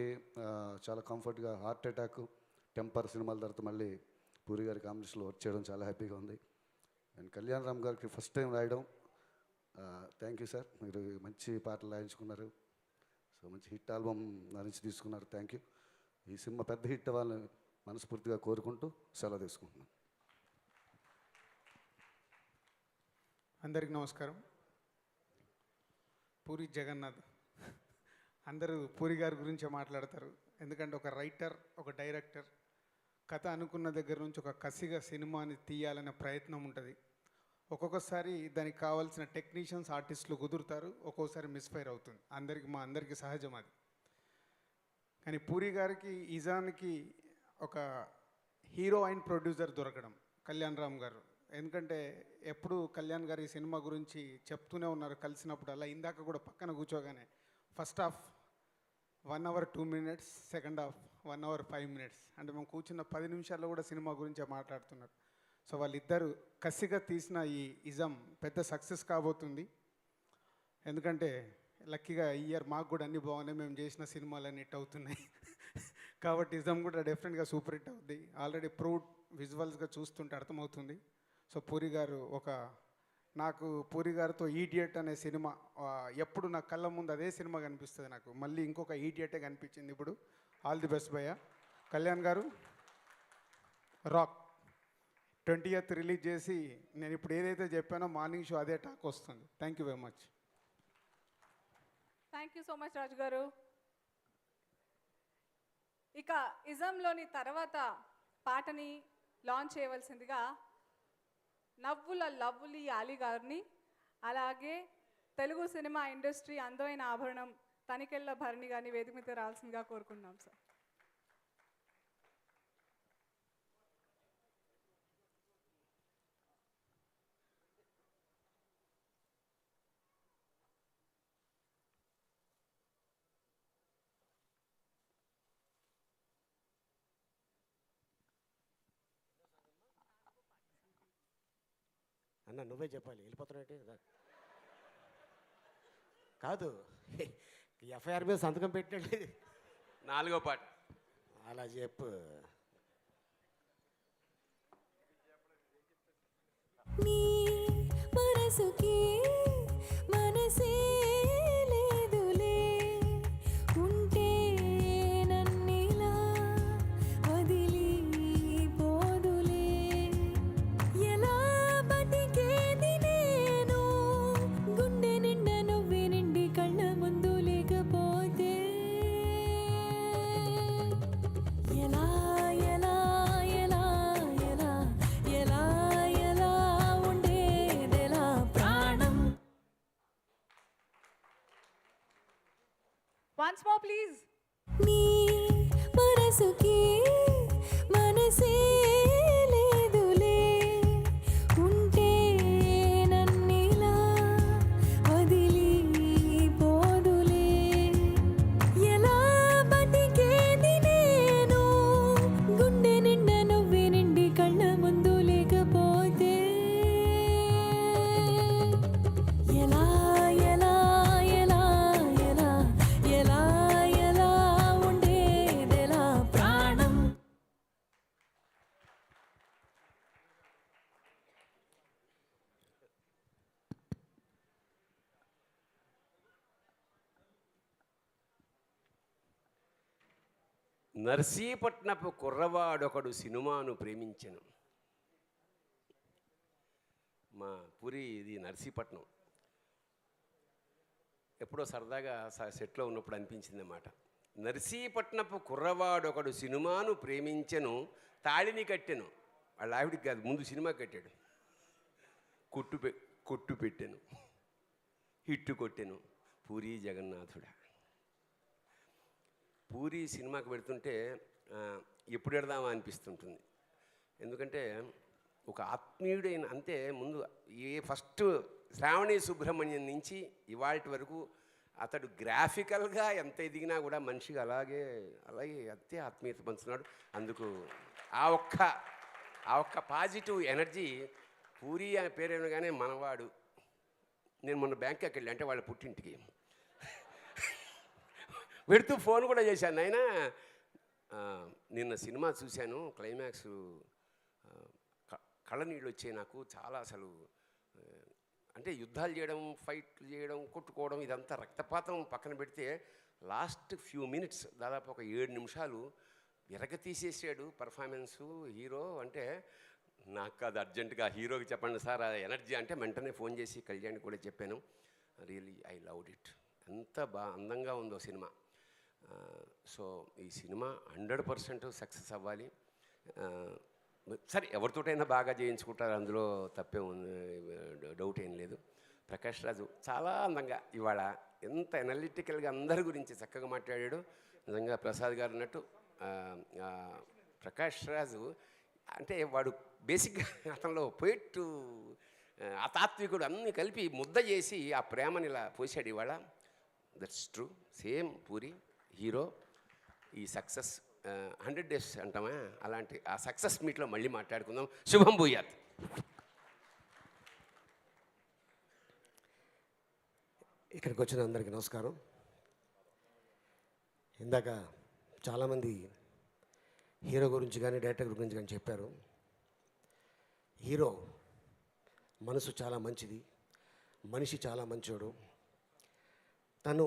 చాలా కంఫర్ట్గా హార్ట్ అటాక్, టెంపర్ సినిమాల తర్వాత మళ్ళీ పూరి గారి కాంబినేషన్లో వర్క్ చేయడం చాలా హ్యాపీగా ఉంది. అండ్ కళ్యాణ్ రామ్ గారికి ఫస్ట్ టైం రాయడం. థ్యాంక్ యూ సార్, మీరు మంచి పాటలు రాయించుకున్నారు. సో మంచి హిట్ ఆల్బమ్ నా నుంచి తీసుకున్నారు. Thank you. ఈ సినిమా పెద్ద హిట్ అవ్వాలని మనస్ఫూర్తిగా కోరుకుంటూ సెలవు తీసుకుంటున్నాను. అందరికీ నమస్కారం. పూరి జగన్నాథ్, అందరూ పూరి గారి గురించే మాట్లాడతారు. ఎందుకంటే ఒక రైటర్, ఒక డైరెక్టర్ కథ అనుకున్న దగ్గర నుంచి ఒక కసిగా సినిమాని తీయాలనే ప్రయత్నం ఉంటుంది. ఒక్కొక్కసారి దానికి కావాల్సిన టెక్నీషియన్స్, ఆర్టిస్టులు కుదురుతారు, ఒక్కోసారి మిస్ఫైర్ అవుతుంది. మా అందరికీ సహజం అది. కానీ పూరి గారికి నిజానికి ఒక హీరో అండ్ ప్రొడ్యూసర్ దొరకడం కళ్యాణ్ రామ్ గారు. ఎందుకంటే ఎప్పుడు కళ్యాణ్ గారు ఈ సినిమా గురించి చెప్తూనే ఉన్నారు కలిసినప్పుడు. అలా ఇందాక కూడా పక్కన కూర్చోగానే first half 1 hour 2 minutes, second half 1 hour 5 minutes. అంటే మేము కూర్చున్న 10 నిమిషాల్లో కూడా సినిమా గురించే మాట్లాడుతున్నారు. సో వాళ్ళిద్దరు కసిగా తీసిన ఈ ఇజం పెద్ద సక్సెస్ కాబోతుంది. ఎందుకంటే లక్కీగా ఈ ఇయర్ మాకు కూడా అన్నీ బాగున్నాయి, మేము చేసిన సినిమాలన్నీ హిట్ అవుతున్నాయి. కాబట్టి ఇజం కూడా డెఫినెట్గా సూపర్ హిట్ అవుద్ది. ఆల్రెడీ ప్రూవ్డ్ విజువల్స్గా చూస్తుంటే అర్థమవుతుంది. సో పూరి గారు ఒక నాకు పూరి గారితో ఈడియట్ అనే సినిమా ఎప్పుడు నా కళ్ళ ముందు అదే సినిమా కనిపిస్తుంది. నాకు మళ్ళీ ఇంకొక ఈడియటే కనిపించింది ఇప్పుడు. ఆల్ ది బెస్ట్ భయ్య. కళ్యాణ్ గారు రాక్ 20th రిలీజ్ చేసి నేను ఇప్పుడు ఏదైతే చెప్పానో మార్నింగ్ షో అదే టాక్ వస్తుంది. Thank you very much. Thank you so much Raju గారు. ఇక ఇజంలోని తర్వాత పాటని లాంచ్ చేయవలసిందిగా నవ్వుల లవ్వులి అలీ గారిని, అలాగే తెలుగు సినిమా ఇండస్ట్రీ అందమైన ఆభరణం తనికెళ్ళ భరణి గారిని వేదిక మీద రావాల్సిందిగా కోరుకుందాం సార్. అన్న నువ్వే చెప్పాలి, వెళ్ళిపోతున్నట్టే కాదు. ఎఫ్ఐఆర్ మీద సంతకం పెట్టండి. 4వ పాట అలా చెప్పు. నీ మనసుకి మనసే లేదులే, ఉంటే నన్నిలా వదిలి పోదులే, ఎలా బతికేది నేను గుండె నిండా నువ్వే నిండి కళ్ళ ముందు లేకపోతే, ఎలా ఎలా ఎలా ఎలా ఎలా ఎలా ఉండేదెలా ప్రాణం. Once more please. నీ మనసుకి మనసే లేదులే, ఉంటే నన్నిలా వదిలి పోదులే, ఎలా బతికేది నేను గుండె నిండా నువ్వే నిండి కళ్ళ ముందు లేకపోతే, ఎలా ఎలా ఎలా ఎలా ఎలా ఎలా ఉండేదెలా ప్రాణం. నర్సీపట్నపు కుర్రవాడొకడు సినిమాను ప్రేమించెను. మా పూరి ఇది నర్సీపట్నం. ఎప్పుడో సరదాగా సెట్లో ఉన్నప్పుడు అనిపించింది అన్నమాట. నర్సీపట్నపు కుర్రవాడొకడు సినిమాను ప్రేమించెను, తాళిని కట్టెను. వాళ్ళ ఆవిడికి కాదు, ముందు సినిమా కట్టాడు. కొట్టు పెట్టెను, హిట్టు కొట్టెను పూరి జగన్నాథుడా. పూరి సినిమాకి పెడుతుంటే ఎప్పుడు పెడదామా అనిపిస్తుంటుంది. ఎందుకంటే ఒక ఆత్మీయుడైన, అంతే ముందు ఫస్ట్ శ్రావణి సుబ్రహ్మణ్యం నుంచి ఇవాళ వరకు అతడు గ్రాఫికల్గా ఎంత ఎదిగినా కూడా మనిషిగా అలాగే అంతే ఆత్మీయత పంచుతున్నాడు. అందుకు ఆ ఒక్క పాజిటివ్ ఎనర్జీ పూరి అనే పేరేమగానే మనవాడు. నేను మొన్న బ్యాంకాక్ వెళ్ళి, అంటే వాళ్ళ పుట్టింటికి పెడుతూ ఫోన్ కూడా చేశాను. నాయనా నిన్న సినిమా చూశాను, క్లైమాక్స్ కళ్ళ నీళ్ళు వచ్చాయి నాకు చాలా. అసలు అంటే యుద్ధాలు చేయడం, ఫైట్లు చేయడం, కొట్టుకోవడం, ఇదంతా రక్తపాతం పక్కన పెడితే లాస్ట్ ఫ్యూ మినిట్స్ దాదాపు ఒక 7 నిమిషాలు విరగ తీసేసాడు పర్ఫార్మెన్సు హీరో. అంటే నాకు అది అర్జెంటుగా హీరోకి చెప్పండి సార్ ఆ ఎనర్జీ అంటే వెంటనే ఫోన్ చేసి కళ్యాణ్ కూడా చెప్పాను. Really I loved it. ఎంత అందంగా ఉందో సినిమా. సో ఈ సినిమా 100% సక్సెస్ అవ్వాలి. సరే ఎవరితోటైనా బాగా చేయించుకుంటారు, అందులో తప్పే డౌట్ ఏం లేదు. ప్రకాష్ రాజు చాలా అందంగా ఇవాళ ఎంత ఎనలిటికల్గా అందరి గురించి చక్కగా మాట్లాడాడు. నిజంగా ప్రసాద్ గారు అన్నట్టు ప్రకాష్ రాజు అంటే వాడు బేసిక్గా అతనిలో పోయిట్టు అతాత్వికుడు అన్నీ కలిపి ముద్ద చేసి ఆ ప్రేమని ఇలా పోసాడు ఇవాళ. That's true. Same puri hero. ఈ సక్సెస్ 100 days అంటామా, అలాంటి ఆ సక్సెస్ మీట్లో మళ్ళీ మాట్లాడుకుందాం. శుభం భూయాత్. ఇక్కడికి వచ్చిన అందరికీ నమస్కారం. ఇందాక చాలామంది హీరో గురించి కానీ డైరెక్టర్ గురించి కానీ చెప్పారు. హీరో మనసు చాలా మంచిది, మనిషి చాలా మంచోడు. తను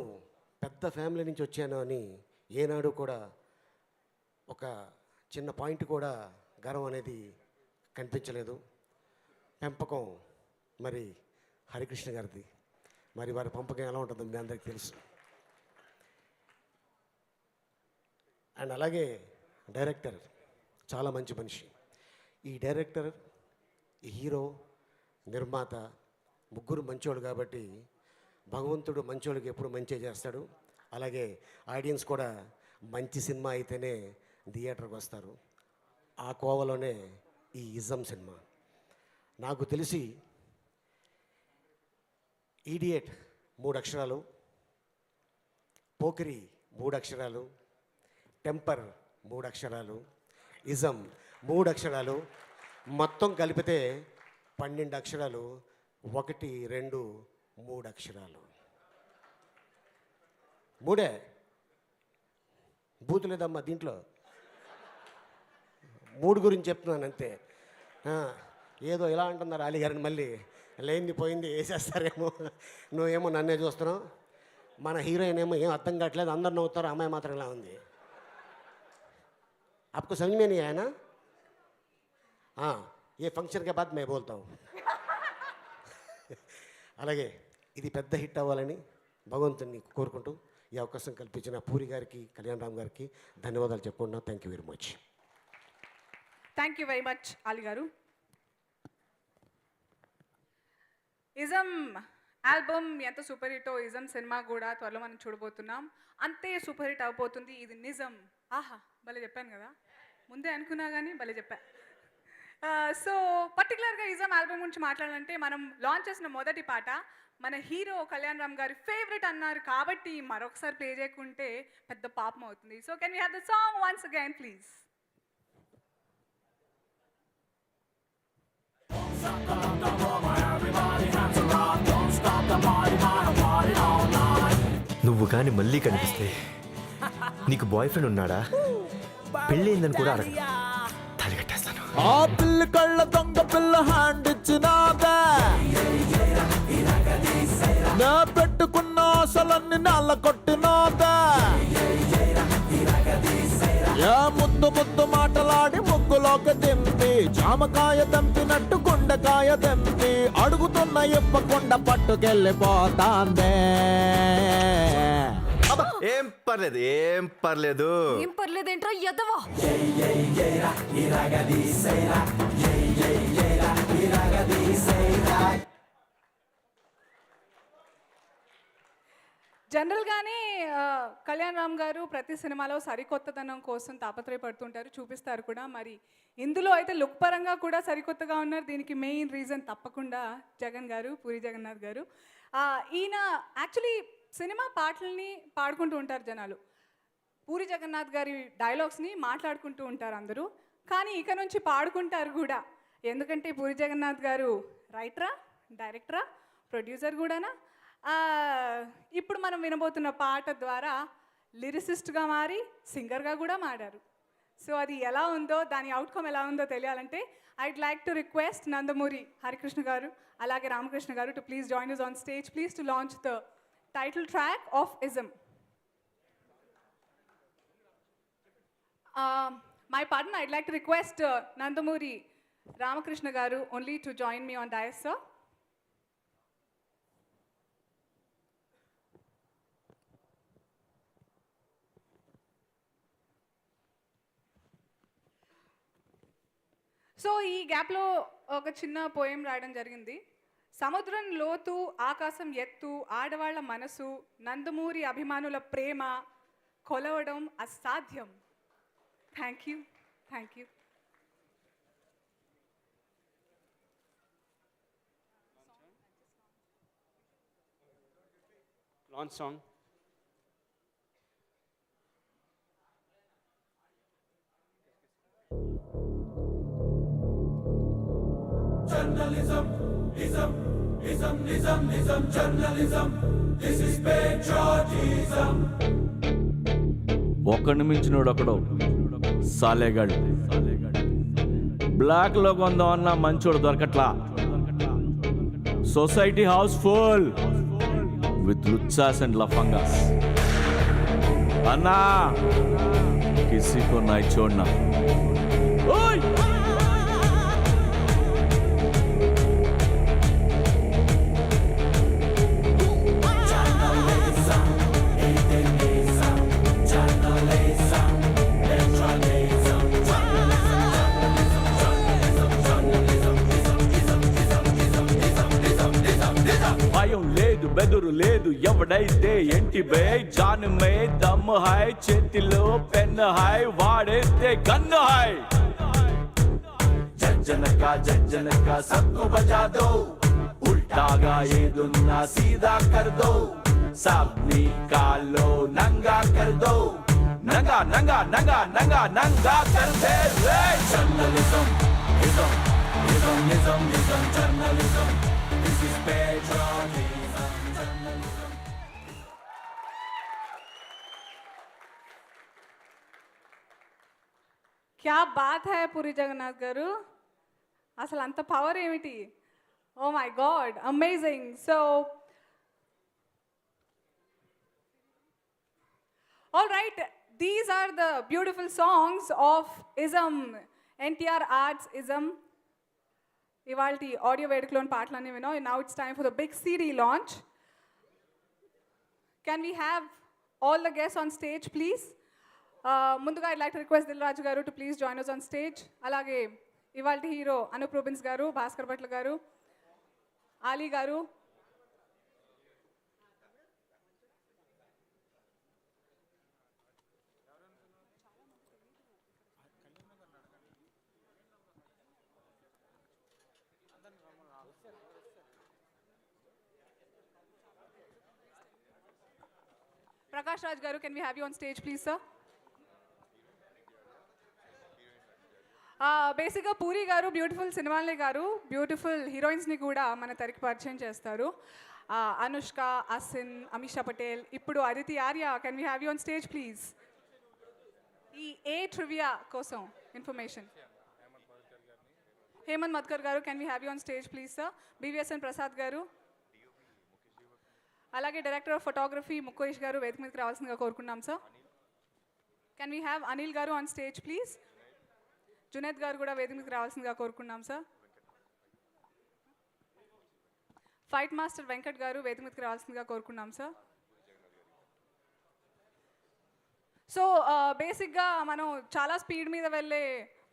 పెద్ద ఫ్యామిలీ నుంచి వచ్చాను అని ఏనాడు కూడా ఒక చిన్న పాయింట్ కూడా గర్వం అనేది కనిపించలేదు. పెంపకం మరి హరికృష్ణ గారిది. మరి వారి పెంపకం ఎలా ఉంటుందో మీ అందరికీ తెలుసు. అండ్ అలాగే డైరెక్టర్ చాలా మంచి మనిషి. ఈ డైరెక్టర్, ఈ హీరో, నిర్మాత ముగ్గురు మంచోడు కాబట్టి భగవంతుడు మంచోళ్ళకి ఎప్పుడు మంచి చేస్తాడు. అలాగే ఆడియన్స్ కూడా మంచి సినిమా అయితేనే థియేటర్కి వస్తారు. ఆ కోవలోనే ఈ ఇజం సినిమా. నాకు తెలిసి ఈడియట్ 3 అక్షరాలు, పోకిరి 3 అక్షరాలు, టెంపర్ 3 అక్షరాలు, ఇజం 3 అక్షరాలు, మొత్తం కలిపితే 12 అక్షరాలు. 1, 2, 3 అక్షరాలు. 3 బూతు లేదమ్మా దీంట్లో. 3 గురించి చెప్తున్నాను అంతే. ఏదో ఇలా అంటున్నారు అలీ గారిని, మళ్ళీ లేనిది పోయింది వేసేస్తారేమో. నువ్వేమో నన్నే చూస్తున్నావు. మన హీరోయిన్ ఏమో ఏం అర్థం కావట్లేదు, అందరు నవ్వుతారు, అమ్మాయి మాత్రం ఇలా ఉంది. आपको समझ में नहीं आया ना? हाँ, ये फंक्शन के बाद मैं बोलता हूँ. అలాగే ఇది పెద్ద హిట్ అవ్వాలని భగవంతుని కోరుకుంటూ ఈ అవకాశం కల్పించిన పూరి గారికి, కళ్యాణ్ రామ్ గారికి ధన్యవాదాలు చెప్పుకుంటున్నాను. Thank you very much. Thank you very much Ali గారు. ఇజం ఆల్బమ్ ఎంత సూపర్ హిట్టో ఇజం సినిమా కూడా త్వరలో మనం చూడబోతున్నాం. అంతే సూపర్ హిట్ అవబోతుంది. ఇది నిజం. ఆహా, భలే చెప్పాను కదా, ముందే అనుకున్నా కానీ భలే చెప్పా. సో పర్టికులర్గా ఇజం ఆల్బమ్ గురించి మాట్లాడాలంటే మనం లాంచ్ చేసిన మొదటి పాట మన హీరో కళ్యాణ్ రామ్ గారి ఫేవరెట్ అన్నారు కాబట్టి మరొకసారి ప్లే చేయకుంటే పెద్ద పాపం అవుతుంది. So can we have the song once again please? నువ్వు కానీ మళ్ళీ కనిపిస్తే నీకు బాయ్ ఫ్రెండ్ ఉన్నాడా, పెళ్ళయిందని కూడా అడగ, తాళి కట్టేస్తాను. ఆ పిల్లి కళ్ళ దొంగ పిల్ల హ్యాండ్ ఇచ్చినాదా, నా పెట్టుకున్న ఆశలన్నీ నల్ల కొట్టినాదా, యా ముద్దు ముద్దు మాటలాడి ముగ్గులోకి దింపి జామకాయ దంపినట్టు గుండెకాయ దంపి అడుగుతున్న ఇప్పకుండా పట్టుకెళ్ళిపోతాందే. ఏం పర్లేదు, ఏం పర్లేదు. ఏం పర్లేదేంట్రా ఎదవా? జనరల్గానే కళ్యాణ్ రామ్ గారు ప్రతి సినిమాలో సరికొత్తదనం కోసం తాపత్రయపడుతుంటారు, చూపిస్తారు కూడా. మరి ఇందులో అయితే లుక్ పరంగా కూడా సరికొత్తగా ఉన్నారు. దీనికి మెయిన్ రీజన్ తప్పకుండా జగన్ గారు, పూరి జగన్నాథ్ గారు. ఈయన యాక్చువల్లీ సినిమా పాటల్ని పాడుకుంటూ ఉంటారు జనాలు, పూరి జగన్నాథ్ గారి డైలాగ్స్ని మాట్లాడుకుంటూ ఉంటారు అందరూ. కానీ ఇక నుంచి పాడుకుంటారు కూడా. ఎందుకంటే పూరి జగన్నాథ్ గారు రైటరా, డైరెక్టరా, ప్రొడ్యూసర్ కూడానా. ఇప్పుడు మనం వినబోతున్న పాట ద్వారా లిరిసిస్ట్గా మారి సింగర్గా కూడా మారారు. సో అది ఎలా ఉందో, దాని అవుట్కమ్ ఎలా ఉందో తెలియాలంటే I'd like to request Nandamuri Harikrishna గారు అలాగే రామకృష్ణ గారు to please join us on stage, please, to launch the title track of Ism. My partner, I'd like to request Nandamuri Ramakrishna garu only to join me on dais, sir. So ఈ గ్యాప్లో ఒక చిన్న poem రాయడం జరిగింది. సముద్రం లోతు, ఆకాశం ఎత్తు, ఆడవాళ్ల మనసు, నందమూరి అభిమానుల ప్రేమ కొలవడం అసాధ్యం. Thank you, thank you. Launch song. Journalism, ism, ism, ism, ism, journalism. This is patriotism. ఒక్కడిని మించినోడు ఒకడు సాలేగాడు. బ్లాక్లో కొందామన్నా మంచోడు దొరకట్లా. society house full with luchas and lafangas. Anna, किसी को नहीं छोड़ना. ओए! భయం లేదు బెదురు లేదు ఎవడైతే ఎంటి బే జాన్ మే దమ్ హై చేతిలో పెన్ హై వాడేస్తే గన్ హై జజ్జన కా సబ్కు బజా దో ఉల్టాగా ఏదున్నా సీదా కర్ దో సబ్ని కాలో నంగా కర్ దో నంగా నంగా నంగా నంగా నంగా కర్ దే రే journalism ism ism ism ism journalism. This is patriotism, journalism. క్యా బాత్ హై పూరి జగన్నాథ్ గారు, అసలు అంత పవర్ ఏమిటి? Oh my god, amazing. So all right, these are the beautiful songs of ism, NTR arts ism. ఇవాళ ఆడియో వేడుకలోని పాటలన్నీ వినో. Now it's time for the big CD launch. Can we have all the guests on stage please? ముందుగా I'd like to request Dil Raju గారు to please join us on stage. అలాగే ఇవాళ hero Anoop Rubins గారు, భాస్కర్ భట్ల గారు, ఆలీ గారు, ప్రకాష్ రాజ్ గారు, can we have you on stage please sir? బేసిక్గా పూరి గారు బ్యూటిఫుల్ సినిమాలే గారు బ్యూటిఫుల్ హీరోయిన్స్ని కూడా మన తరికి పరిచయం చేస్తారు. అనుష్క, అసిన్, అమిషా పటేల్, ఇప్పుడు Aditi Arya. Can we have you on stage please? ఈ ఏ ట్రివియా కోసం ఇన్ఫర్మేషన్. హేమంత్ మద్కర్ గారు, can we have you on stage please sir? BVSN Prasad గారు, అలాగే డైరెక్టర్ ఆఫ్ ఫోటోగ్రఫీ ముఖేష్ గారు వేదిక మీదకి రావాల్సిందిగా కోరుకున్నాం sir. Can we have Anil గారు ఆన్ స్టేజ్ ప్లీజ్? జునేద్ గారు కూడా వేదిక మీదకి రావాల్సిందిగా కోరుకున్నాం సార్. ఫైట్ మాస్టర్ వెంకట్ గారు వేదిక మీదకి రావాల్సిందిగా కోరుకున్నాం సార్. సో బేసిక్గా మనం చాలా స్పీడ్ మీద వెళ్ళే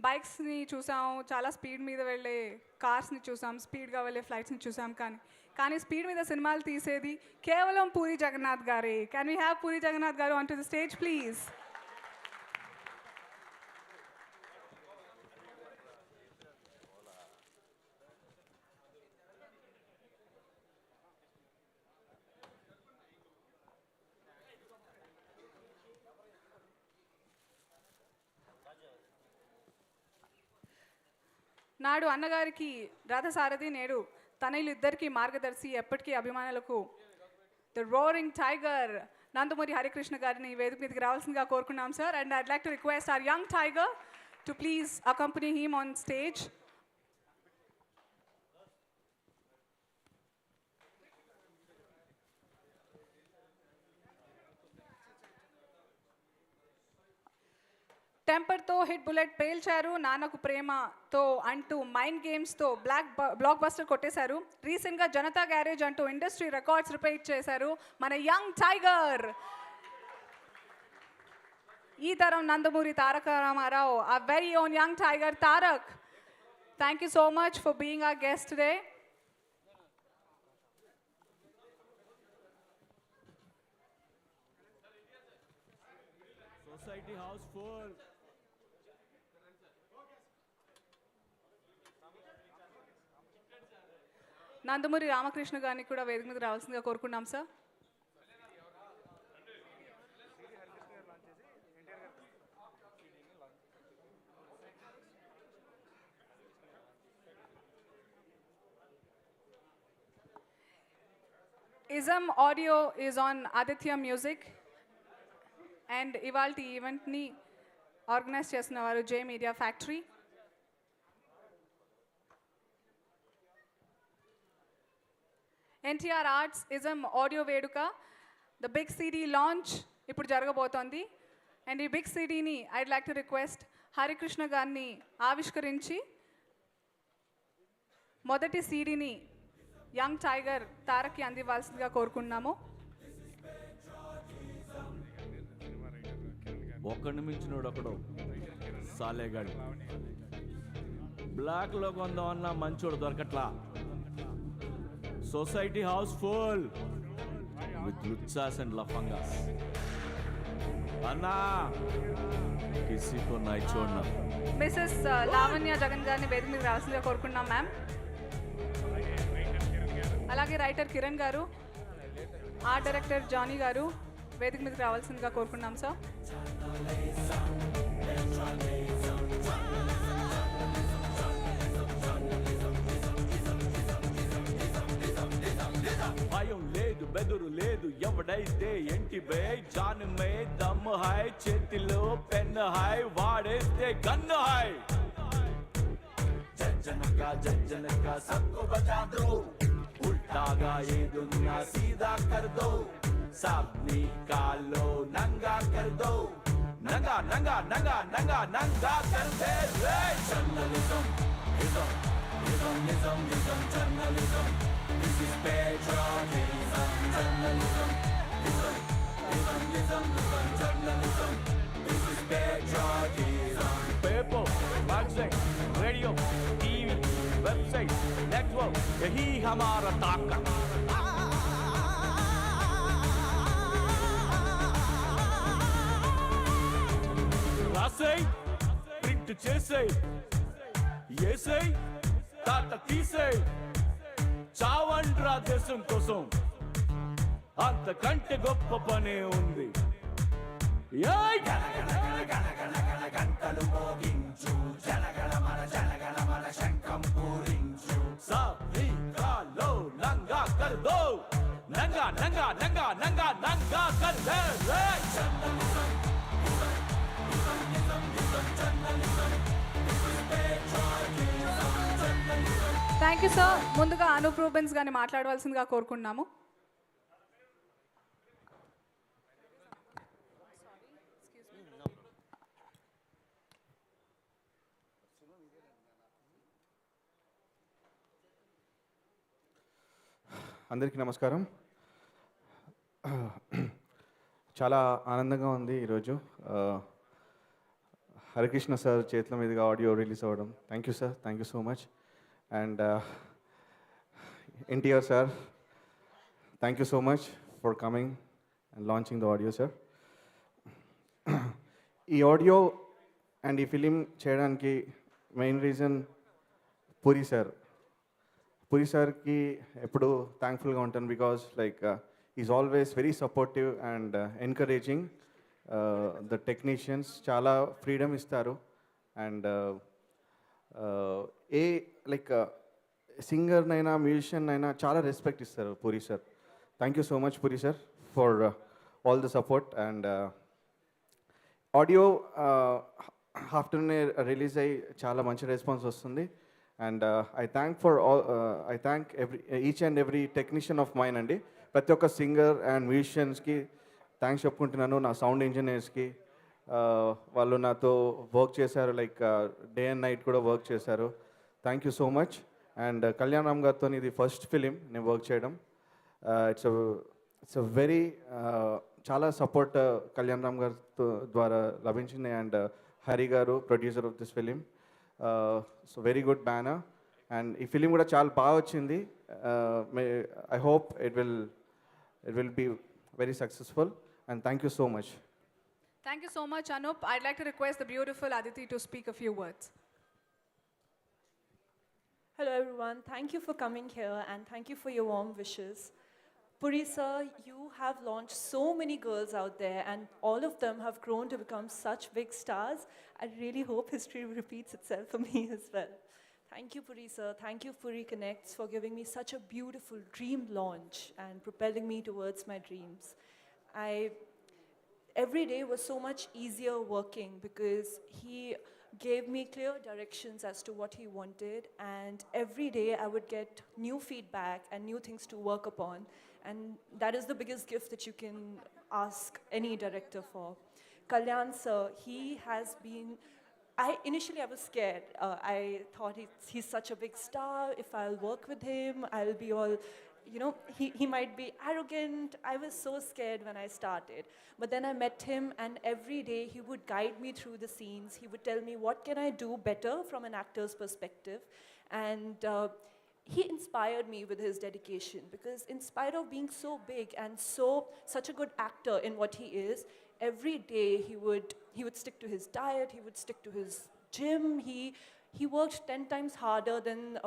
బైక్స్ని చూసాం, చాలా స్పీడ్ మీద వెళ్ళే కార్స్ని చూసాం, స్పీడ్గా వెళ్ళే ఫ్లైట్స్ని చూసాం, కానీ స్పీడ్ మీద సినిమాలు తీసేది కేవలం పూరి జగన్నాథ్ గారే. Can we have Puri Jagannadh గారు on to the stage please? నాడు అన్నగారికి రథసారథి, నేడు తనయులిద్దరికీ మార్గదర్శి, ఎప్పటికీ అభిమానులకు the roaring tiger Nandamuri Harikrishna గారిని వేదిక మీదకి రావాల్సిందిగా కోరుకున్నాం sir. And I'd like to request our young tiger to please accompany him on stage. టెంపర్తో హిట్ బుల్లెట్ పేల్చారు, నాన్నకు ప్రేమతో అంటూ మైండ్ గేమ్స్తో బ్లాక్ బస్టర్ కొట్టేశారు. రీసెంట్గా జనతా గ్యారేజ్ అంటూ ఇండస్ట్రీ రికార్డ్స్ రిపీట్ చేశారు మన యంగ్ టైగర్. ఈ తరం Nandamuri Taraka Ramarao, our very own young tiger Tarak. Thank you so much for being our guest today. Society house full. Nandamuri Ramakrishna గారిని కూడా వేదిక మీద రావాల్సిందిగా కోరుకున్నాం sir. Ism Audio is on Aditya Music. And ఇవాళ ఈవెంట్ని ఆర్గనైజ్ చేస్తున్న వారు J media factory. NTR arts ism audio వేడుక ద బిగ్ సిడీ లాంచ్ ఇప్పుడు జరగబోతోంది. అండ్ ఈ బిగ్ సిడీని I'd like to request Harikrishna గారిని ఆవిష్కరించి మొదటి సీడీని యంగ్ టైగర్ తారక్కి అందివ్వాల్సిందిగా కోరుకుంటున్నాము. ఒక్కడిని మించినోడు ఒకడు సాలేగాడు. బ్లాక్లో కొందామన్నా మంచోడు దొరకట్లా. సొసైటీ హౌస్ ఫుల్ విత్ లుచ్చాస్ అండ్ లఫంగాస్. అన్నా కిసీకో నై చూడనా. మిసెస్ లావణ్య జగన్ గారిని వేదిక మీద రావాల్సిందిగా కోరుకుంటున్నాం మ్యామ్. అలాగే రైటర్ కిరణ్ గారు, ఆర్ట్ డైరెక్టర్ జానీ గారు వేదిక మీదకి రావాల్సిందిగా కోరుకున్నాం సార్. భయం లేదు, బెదురు లేదు, ఎవడైతే ఎంటి బే. జాన్ మే దమ్ హై, చేతిలో పెన్ హై, వాడేస్తే గన్ హై. జజ్జనక సబ్కో బజా దో, ఉల్టాగా ఏ దునియా సీదా కర్ దో. सबनी कालो नंगा कर दो, नंगा नंगा नंगा नंगा नंगा कर दे रे. Journalism, ism, ism, ism, ism, journalism. This is patriotism. Journalism, ism, ism, ism, ism, journalism. This is patriotism. Paper, magazine, radio, TV, website, network, यही हमारा ताकत. రాసేయ్, ప్రింట్ చేసేయ్, ఏసేయ్, తాత తీసేయ్. చావండ్రా దేశం కోసం, అంతకంటే గొప్ప పనే ఉంది. గంటలు మోగించు, జనగణ మన శంఖం పూరించు. సాధికాలో నంగా కర్ దో, నంగా నంగా నంగా నంగా నంగా కర్ దే రే. Thank you sir. ముందుగా అనూప్ రూబెన్స్ గారిని మాట్లాడవలసిందిగా కోరుకుంటున్నాము. అందరికీ నమస్కారం. చాలా ఆనందంగా ఉంది ఈరోజు హరికృష్ణ సార్ చేతుల మీదుగా ఆడియో రిలీజ్ అవ్వడం. Thank you sir, thank you so much. And NTR sir, thank you so much for coming and launching the audio sir. ఈ ఆడియో అండ్ ఈ ఫిలిం చేయడానికి main reason puri sir. Puri సార్కి ఎప్పుడు థ్యాంక్ఫుల్గా ఉంటాను because like is always very supportive and encouraging the technicians. చాలా freedom ఇస్తారు and A like సింగర్నైనా musician అయినా చాలా రెస్పెక్ట్ ఇస్తారు puri sir. Thank you so much Puri sir for all the support. And audio ఆఫ్టర్నూనే release అయ్యి చాలా మంచి రెస్పాన్స్ వస్తుంది. And I thank each and every technician of mine అండి. ప్రతి ఒక్క సింగర్ అండ్ మ్యూజిషియన్స్కి థ్యాంక్స్ చెప్పుకుంటున్నాను. నా సౌండ్ ఇంజనీర్స్కి, వాళ్ళు నాతో వర్క్ చేశారు, లైక్ డే అండ్ నైట్ కూడా వర్క్ చేశారు. Thank you so much. And Kalyan Ram గారితో ఇది ఫస్ట్ ఫిలిం నేను వర్క్ చేయడం. ఇట్స్ వెరీ చాలా సపోర్ట్ కళ్యాణ్ రామ్ గారితో ద్వారా లభించింది. అండ్ హరి గారు producer of this film. So very good banner. And ఈ ఫిలిం కూడా చాలా బాగా వచ్చింది. I hope it will be very successful and thank you so much. Thank you so much, Anup. I'd like to request the beautiful Aditi to speak a few words. Hello everyone, thank you for coming here and thank you for your warm wishes. Puri sir, you have launched so many girls out there and all of them have grown to become such big stars. I really hope history repeats itself for me as well. Thank you, Puri sir. Thank you, Puri Connects, for giving me such a beautiful dream launch and propelling me towards my dreams. Every day was so much easier working because he gave me clear directions as to what he wanted, and every day I would get new feedback and new things to work upon, and that is the biggest gift that you can ask any director for. Kalyan sir, he has been, initially I was scared. I thought he's such a big star. If I'll work with him, I'll be all, he might be arrogant. I was so scared when I started. But then I met him, and every day he would guide me through the scenes. He would tell me, what can I do better from an actor's perspective? And he inspired me with his dedication, because in spite of being so big and such a good actor in what he is, every day he would stick to his diet, he would stick to his gym. He worked 10 times harder than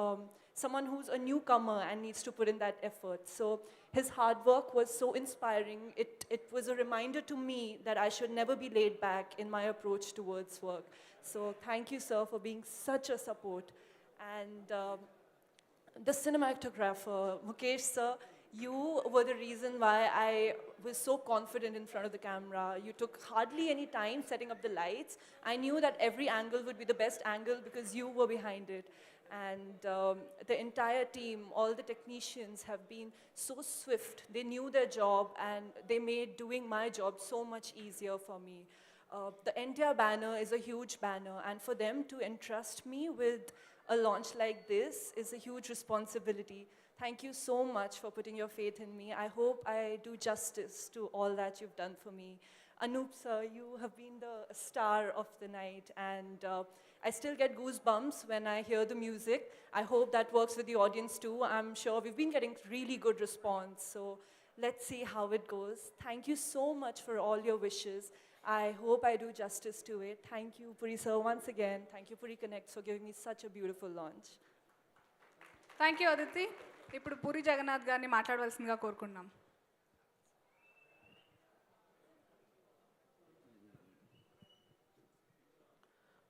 someone who's a newcomer and needs to put in that effort. So his hard work was so inspiring. It was a reminder to me that I should never be laid back in my approach towards work. So thank you, sir, for being such a support. And the cinematographer, Mukesh sir, you were the reason why I was so confident in front of the camera. You took hardly any time setting up the lights. I knew that every angle would be the best angle because you were behind it. And the entire team, all the technicians have been so swift. They knew their job, and they made doing my job so much easier for me. The NTR banner is a huge banner, and for them to entrust me with a launch like this is a huge responsibility. Thank you so much for putting your faith in me. I hope I do justice to all that you've done for me. Anup sir, you have been the star of the night, and I still get goosebumps when I hear the music. I hope that works with the audience too. I'm sure we've been getting really good response, so let's see how it goes. Thank you so much for all your wishes. I hope I do justice to it. Thank you, Puri sir, once again. Thank you, Puri Connect, for giving me such a beautiful launch. Thank you Aditi. ఇప్పుడు పూరి జగన్నాథ్ గారిని మాట్లాడవలసిందిగా కోరుకున్నాం.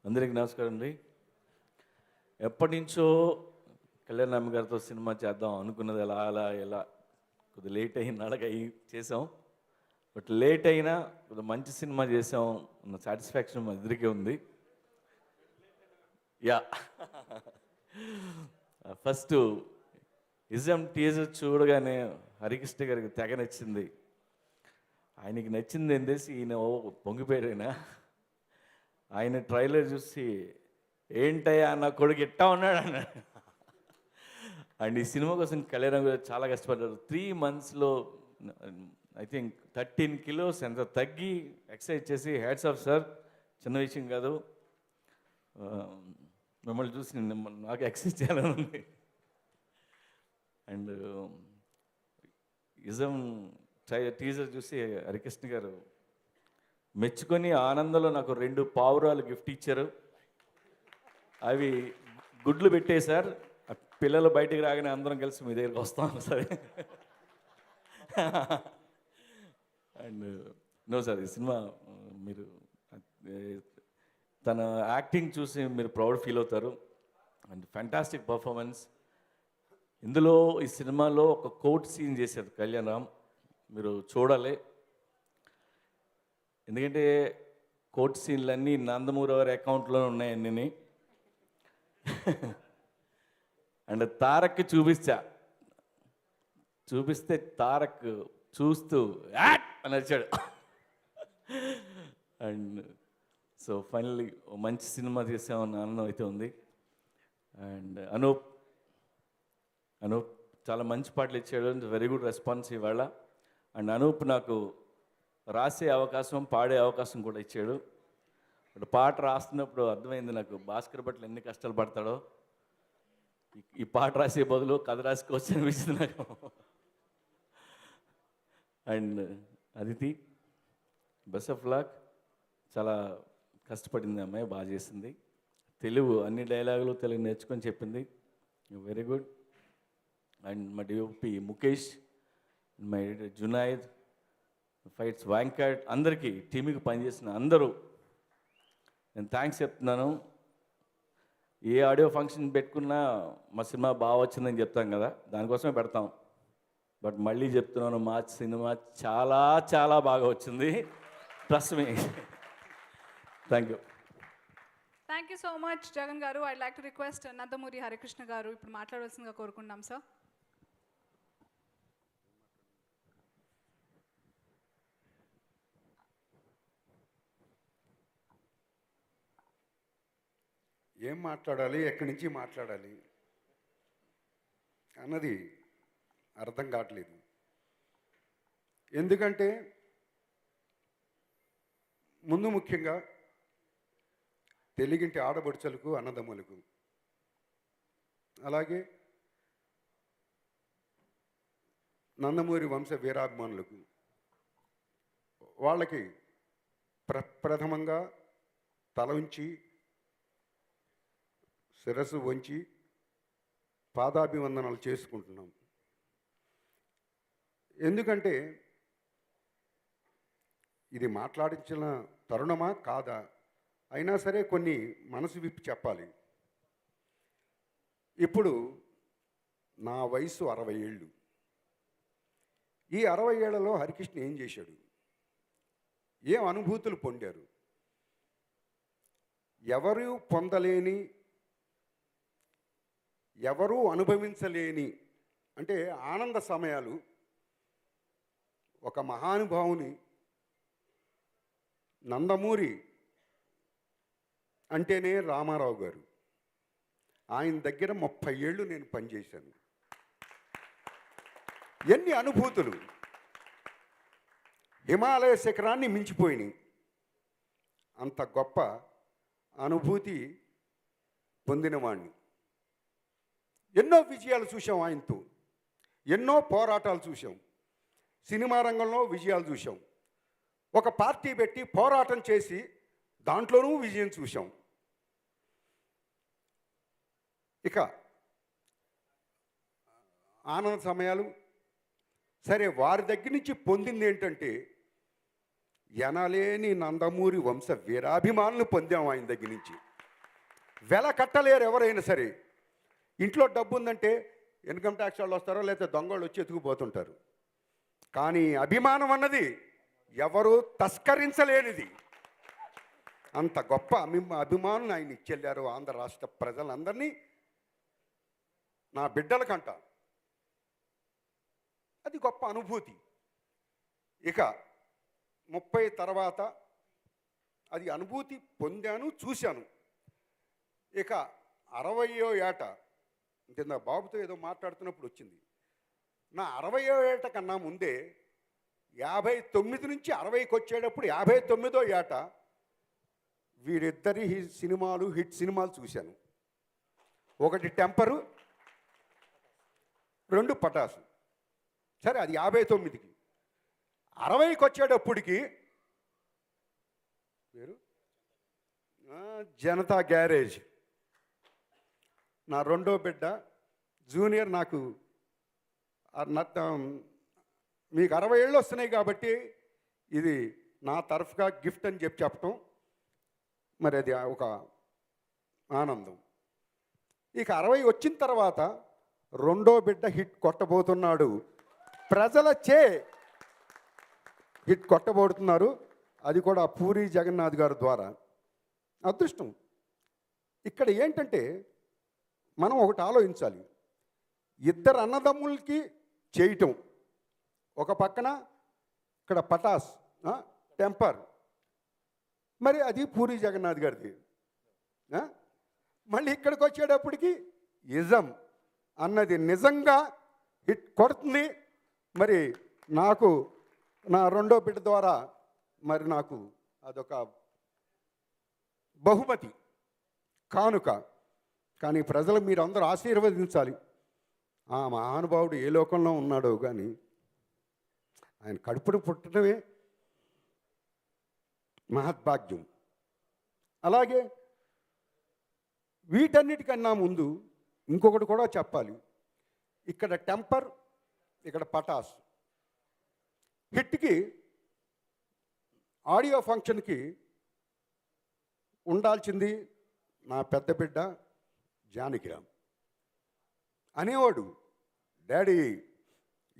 అందరికీ నమస్కారం అండి. ఎప్పటి నుంచో కళ్యాణ్ గారితో సినిమా చేద్దాం అనుకున్నది ఎలా కొద్దిగా లేట్ అయ్యి నడకయ్యి చేసాం. బట్ లేట్ అయినా కొద్దిగా మంచి సినిమా చేసాం అన్న సాటిస్ఫాక్షన్ మా ఇద్దరికీ ఉంది. యా, ఫస్ట్ ఇజం టీజర్ చూడగానే హరికృష్ణ గారికి తెగ నచ్చింది. ఆయనకి నచ్చింది ఏందేసి ఈయన పొంగిపోయాడు. ఆయన ట్రైలర్ చూసి ఏంటయ్యా నా కొడుకు ఎట్టా ఉన్నాడు అన్నాడు. అండ్ ఈ సినిమా కోసం కళ్యాణ్ గారు చాలా కష్టపడ్డారు. 3 monthsలో ఐ థింక్ 13 kilos ఎంత తగ్గి ఎక్సర్సైజ్ చేసి హ్యాట్స్ ఆఫ్ సార్. చిన్న విషయం కాదు. మిమ్మల్ని చూసి నాకు ఎక్సర్సైజ్ చేయాలని ఉంది. అండ్ ఇజం టీజర్ చూసి హరికృష్ణ గారు మెచ్చుకొని ఆనందంలో నాకు 2 పావురాలు గిఫ్ట్ ఇచ్చారు. అవి గుడ్లు పెట్టేశారు. పిల్లలు బయటికి రాగానే అందరం కలిసి మీ దగ్గరికి వస్తాం సరే. అండ్ నో సార్, ఈ సినిమా మీరు తన యాక్టింగ్ చూసి మీరు ప్రౌడ్ ఫీల్ అవుతారు. And fantastic performance. ఇందులో ఈ సినిమాలో ఒక కోర్ట్ సీన్ చేశారు కళ్యాణ్ రామ్, మీరు చూడాలి. ఎందుకంటే కోర్ట్ సీన్లన్నీ నందమూరి వారి అకౌంట్లో ఉన్నాయి అన్నీ. అండ్ తారక్కి చూపిస్తే తారక్ చూస్తూ యాట్ అని వచ్చాడు. అండ్ సో ఫైనల్లీ మంచి సినిమా చేసామన్న ఆనందం అయితే ఉంది. అండ్ అనూప్ చాలా మంచి పాటలు ఇచ్చాడు. వెరీ గుడ్ రెస్పాన్స్ ఇవాళ. అండ్ అనూప్ నాకు రాసే అవకాశం, పాడే అవకాశం కూడా ఇచ్చాడు. ఇప్పుడు పాట రాస్తున్నప్పుడు అర్థమైంది నాకు భాస్కర్ భట్లు ఎన్ని కష్టాలు పడతాడో. ఈ పాట రాసే బదులు కథ రాసుకోవచ్చు అనిపించింది నాకు. And Aditi, best of luck. చాలా కష్టపడింది అమ్మాయి, బాగా చేసింది. తెలుగు అన్ని డైలాగులు తెలుగు నేర్చుకొని చెప్పింది. Very good. అండ్ మా DOP Mukesh, my Junaid, fights Venkat, అందరికీ టీంకి పనిచేసిన అందరూ నేను థ్యాంక్స్ చెప్తున్నాను. ఏ ఆడియో ఫంక్షన్ పెట్టుకున్నా మా సినిమా బాగా వచ్చిందని చెప్తాం కదా, దానికోసమే పెడతాం. బట్ మళ్ళీ చెప్తున్నాను, మా సినిమా చాలా చాలా బాగా వచ్చింది. Trust me. Thank you. Thank you so much Jagan గారు. I like to request Nandamuri Harikrishna గారు ఇప్పుడు మాట్లాడవలసిందిగా కోరుకుంటున్నాం సార్. ఏం మాట్లాడాలి, ఎక్కడి నుంచి మాట్లాడాలి అన్నది అర్థం కావట్లేదు. ఎందుకంటే ముందు ముఖ్యంగా తెలుగింటి ఆడబడుచలకు, అన్నదమ్ములకు, అలాగే నందమూరి వంశ వీరాభిమానులకు, వాళ్ళకి ప్రథమంగా తల ఉంచి శిరస్సు వంచి పాదాభివందనాలు చేసుకుంటున్నాం. ఎందుకంటే ఇది మాట్లాడించిన తరుణమా కాదా, అయినా సరే కొన్ని మనసు విప్పి చెప్పాలి. ఇప్పుడు నా వయసు 60 ఏళ్ళు. ఈ 60 ఏళ్లలో హరికృష్ణ ఏం చేశాడు, ఏం అనుభూతులు పొందారు, ఎవరు పొందలేని, ఎవరూ అనుభవించలేని అంటే ఆనంద సమయాలు ఒక మహానుభావుని, నందమూరి అంటేనే రామారావు గారు, ఆయన దగ్గర 30 ఏళ్ళు నేను పనిచేశాను. ఎన్ని అనుభూతులు, హిమాలయ శిఖరాన్ని మించిపోయినాయి. అంత గొప్ప అనుభూతి పొందినవాణ్ణి. ఎన్నో విజయాలు చూసాం ఆయనతో, ఎన్నో పోరాటాలు చూసాం, సినిమా రంగంలో విజయాలు చూసాం, ఒక పార్టీ పెట్టి పోరాటం చేసి దాంట్లోనూ విజయం చూసాం. ఇక ఆనంద సమయాలు సరే, వారి దగ్గర నుంచి పొందింది ఏంటంటే ఎనలేని నందమూరి వంశ వీరాభిమానులు పొందాం ఆయన దగ్గర నుంచి. వెల కట్టలేరు ఎవరైనా సరే. ఇంట్లో డబ్బు ఉందంటే ఇన్కమ్ ట్యాక్స్ వాళ్ళు వస్తారో లేకపోతే దొంగలు వచ్చి ఎత్తుకుపోతుంటారు. కానీ అభిమానం అన్నది ఎవరు తస్కరించలేనిది. అంత గొప్ప అభిమానులు ఆయన ఇచ్చెళ్ళారు ఆంధ్ర రాష్ట్ర ప్రజలందరినీ. నా బిడ్డలకంట అది గొప్ప అనుభూతి. ఇక 30 తర్వాత అది అనుభూతి పొందాను, చూశాను. ఇక 60వ ఏట కింద బాబుతో ఏదో మాట్లాడుతున్నప్పుడు వచ్చింది. నా 60వ ఏట కన్నా ముందే 59 నుంచి 60కి వచ్చేటప్పుడు 59వ ఏట వీరిద్దరి సినిమాలు, హిట్ సినిమాలు చూశాను. ఒకటి టెంపరు, 2 పటాసు. సరే, అది 59కి. 60కి వచ్చేటప్పటికి పేరు జనతా గ్యారేజ్. నా రెండో బిడ్డ జూనియర్. నాకు మీకు 60 ఏళ్ళు వస్తున్నాయి కాబట్టి ఇది నా తరఫుగా గిఫ్ట్ అని చెప్పటం మరి అది ఒక ఆనందం. ఇక 60 వచ్చిన తర్వాత రెండో బిడ్డ హిట్ కొట్టబోతున్నాడు. ప్రజలచే హిట్ కొట్టబోతున్నారు. అది కూడా పూరి జగన్నాథ్ గారి ద్వారా. అదృష్టం. ఇక్కడ ఏంటంటే మనం ఒకటి ఆలోచించాలి. ఇద్దరు అన్నదమ్ములకి చేయటం ఒక పక్కన, ఇక్కడ పటాస్, టెంపర్, మరి అది పూరి జగన్నాథ్ గారిది. మళ్ళీ ఇక్కడికి వచ్చేటప్పటికి ఇజం అన్నది నిజంగా హిట్ కొడుతుంది. మరి నాకు నా రెండో బిడ్డ ద్వారా మరి నాకు అదొక బహుమతి, కానుక. కానీ ప్రజలు మీరందరూ ఆశీర్వదించాలి. ఆ మహానుభావుడు ఏ లోకంలో ఉన్నాడో కానీ ఆయన కడుపును పుట్టడమే మహద్భాగ్యం. అలాగే వీటన్నిటికన్నా ముందు ఇంకొకటి కూడా చెప్పాలి. ఇక్కడ టెంపర్, ఇక్కడ పటాస్. హిట్కి ఆడియో ఫంక్షన్కి ఉండాల్సింది నా పెద్ద బిడ్డ జానకిరామ్ అనేవాడు. డాడీ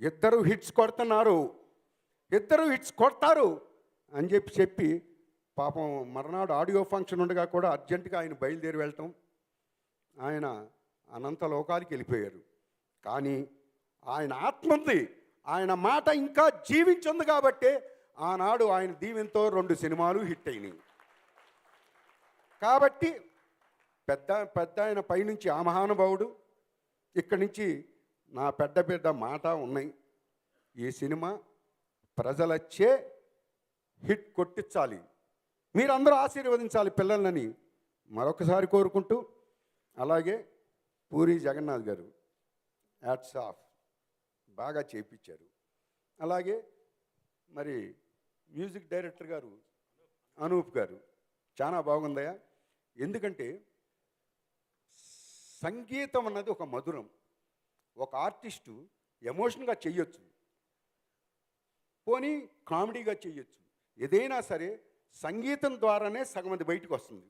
ఇద్దరు హిట్స్ కొడుతున్నారు, ఇద్దరు హిట్స్ కొడతారు అని చెప్పి పాపం మర్నాడు ఆడియో ఫంక్షన్ ఉండగా కూడా అర్జెంటుగా ఆయన బయలుదేరి వెళ్ళటం, ఆయన అనంత లోకాలకి వెళ్ళిపోయారు. కానీ ఆయన ఆత్మ ఉంది, ఆయన మాట ఇంకా జీవించింది కాబట్టే ఆనాడు ఆయన దీవెనతో 2 సినిమాలు హిట్ అయినాయి. కాబట్టి పెద్ద ఆయన పైనుంచి ఆ మహానుభావుడు, ఇక్కడి నుంచి నా పెద్ద మాట ఉన్నాయి. ఈ సినిమా ప్రజలచ్చే హిట్ కొట్టించాలి, మీరందరూ ఆశీర్వదించాలి పిల్లలని మరొకసారి కోరుకుంటూ, అలాగే పూరి జగన్నాథ్ గారు హ్యాట్స్ ఆఫ్, బాగా చేయించారు. అలాగే మరి మ్యూజిక్ డైరెక్టర్ గారు అనూప్ గారు చాలా బాగుందయా. ఎందుకంటే సంగీతం అన్నది ఒక మధురం, ఒక ఆర్టిస్టు ఎమోషన్గా చెయ్యొచ్చు, పోనీ కామెడీగా చెయ్యొచ్చు, ఏదైనా సరే సంగీతం ద్వారానే సగం అది బయటకు వస్తుంది.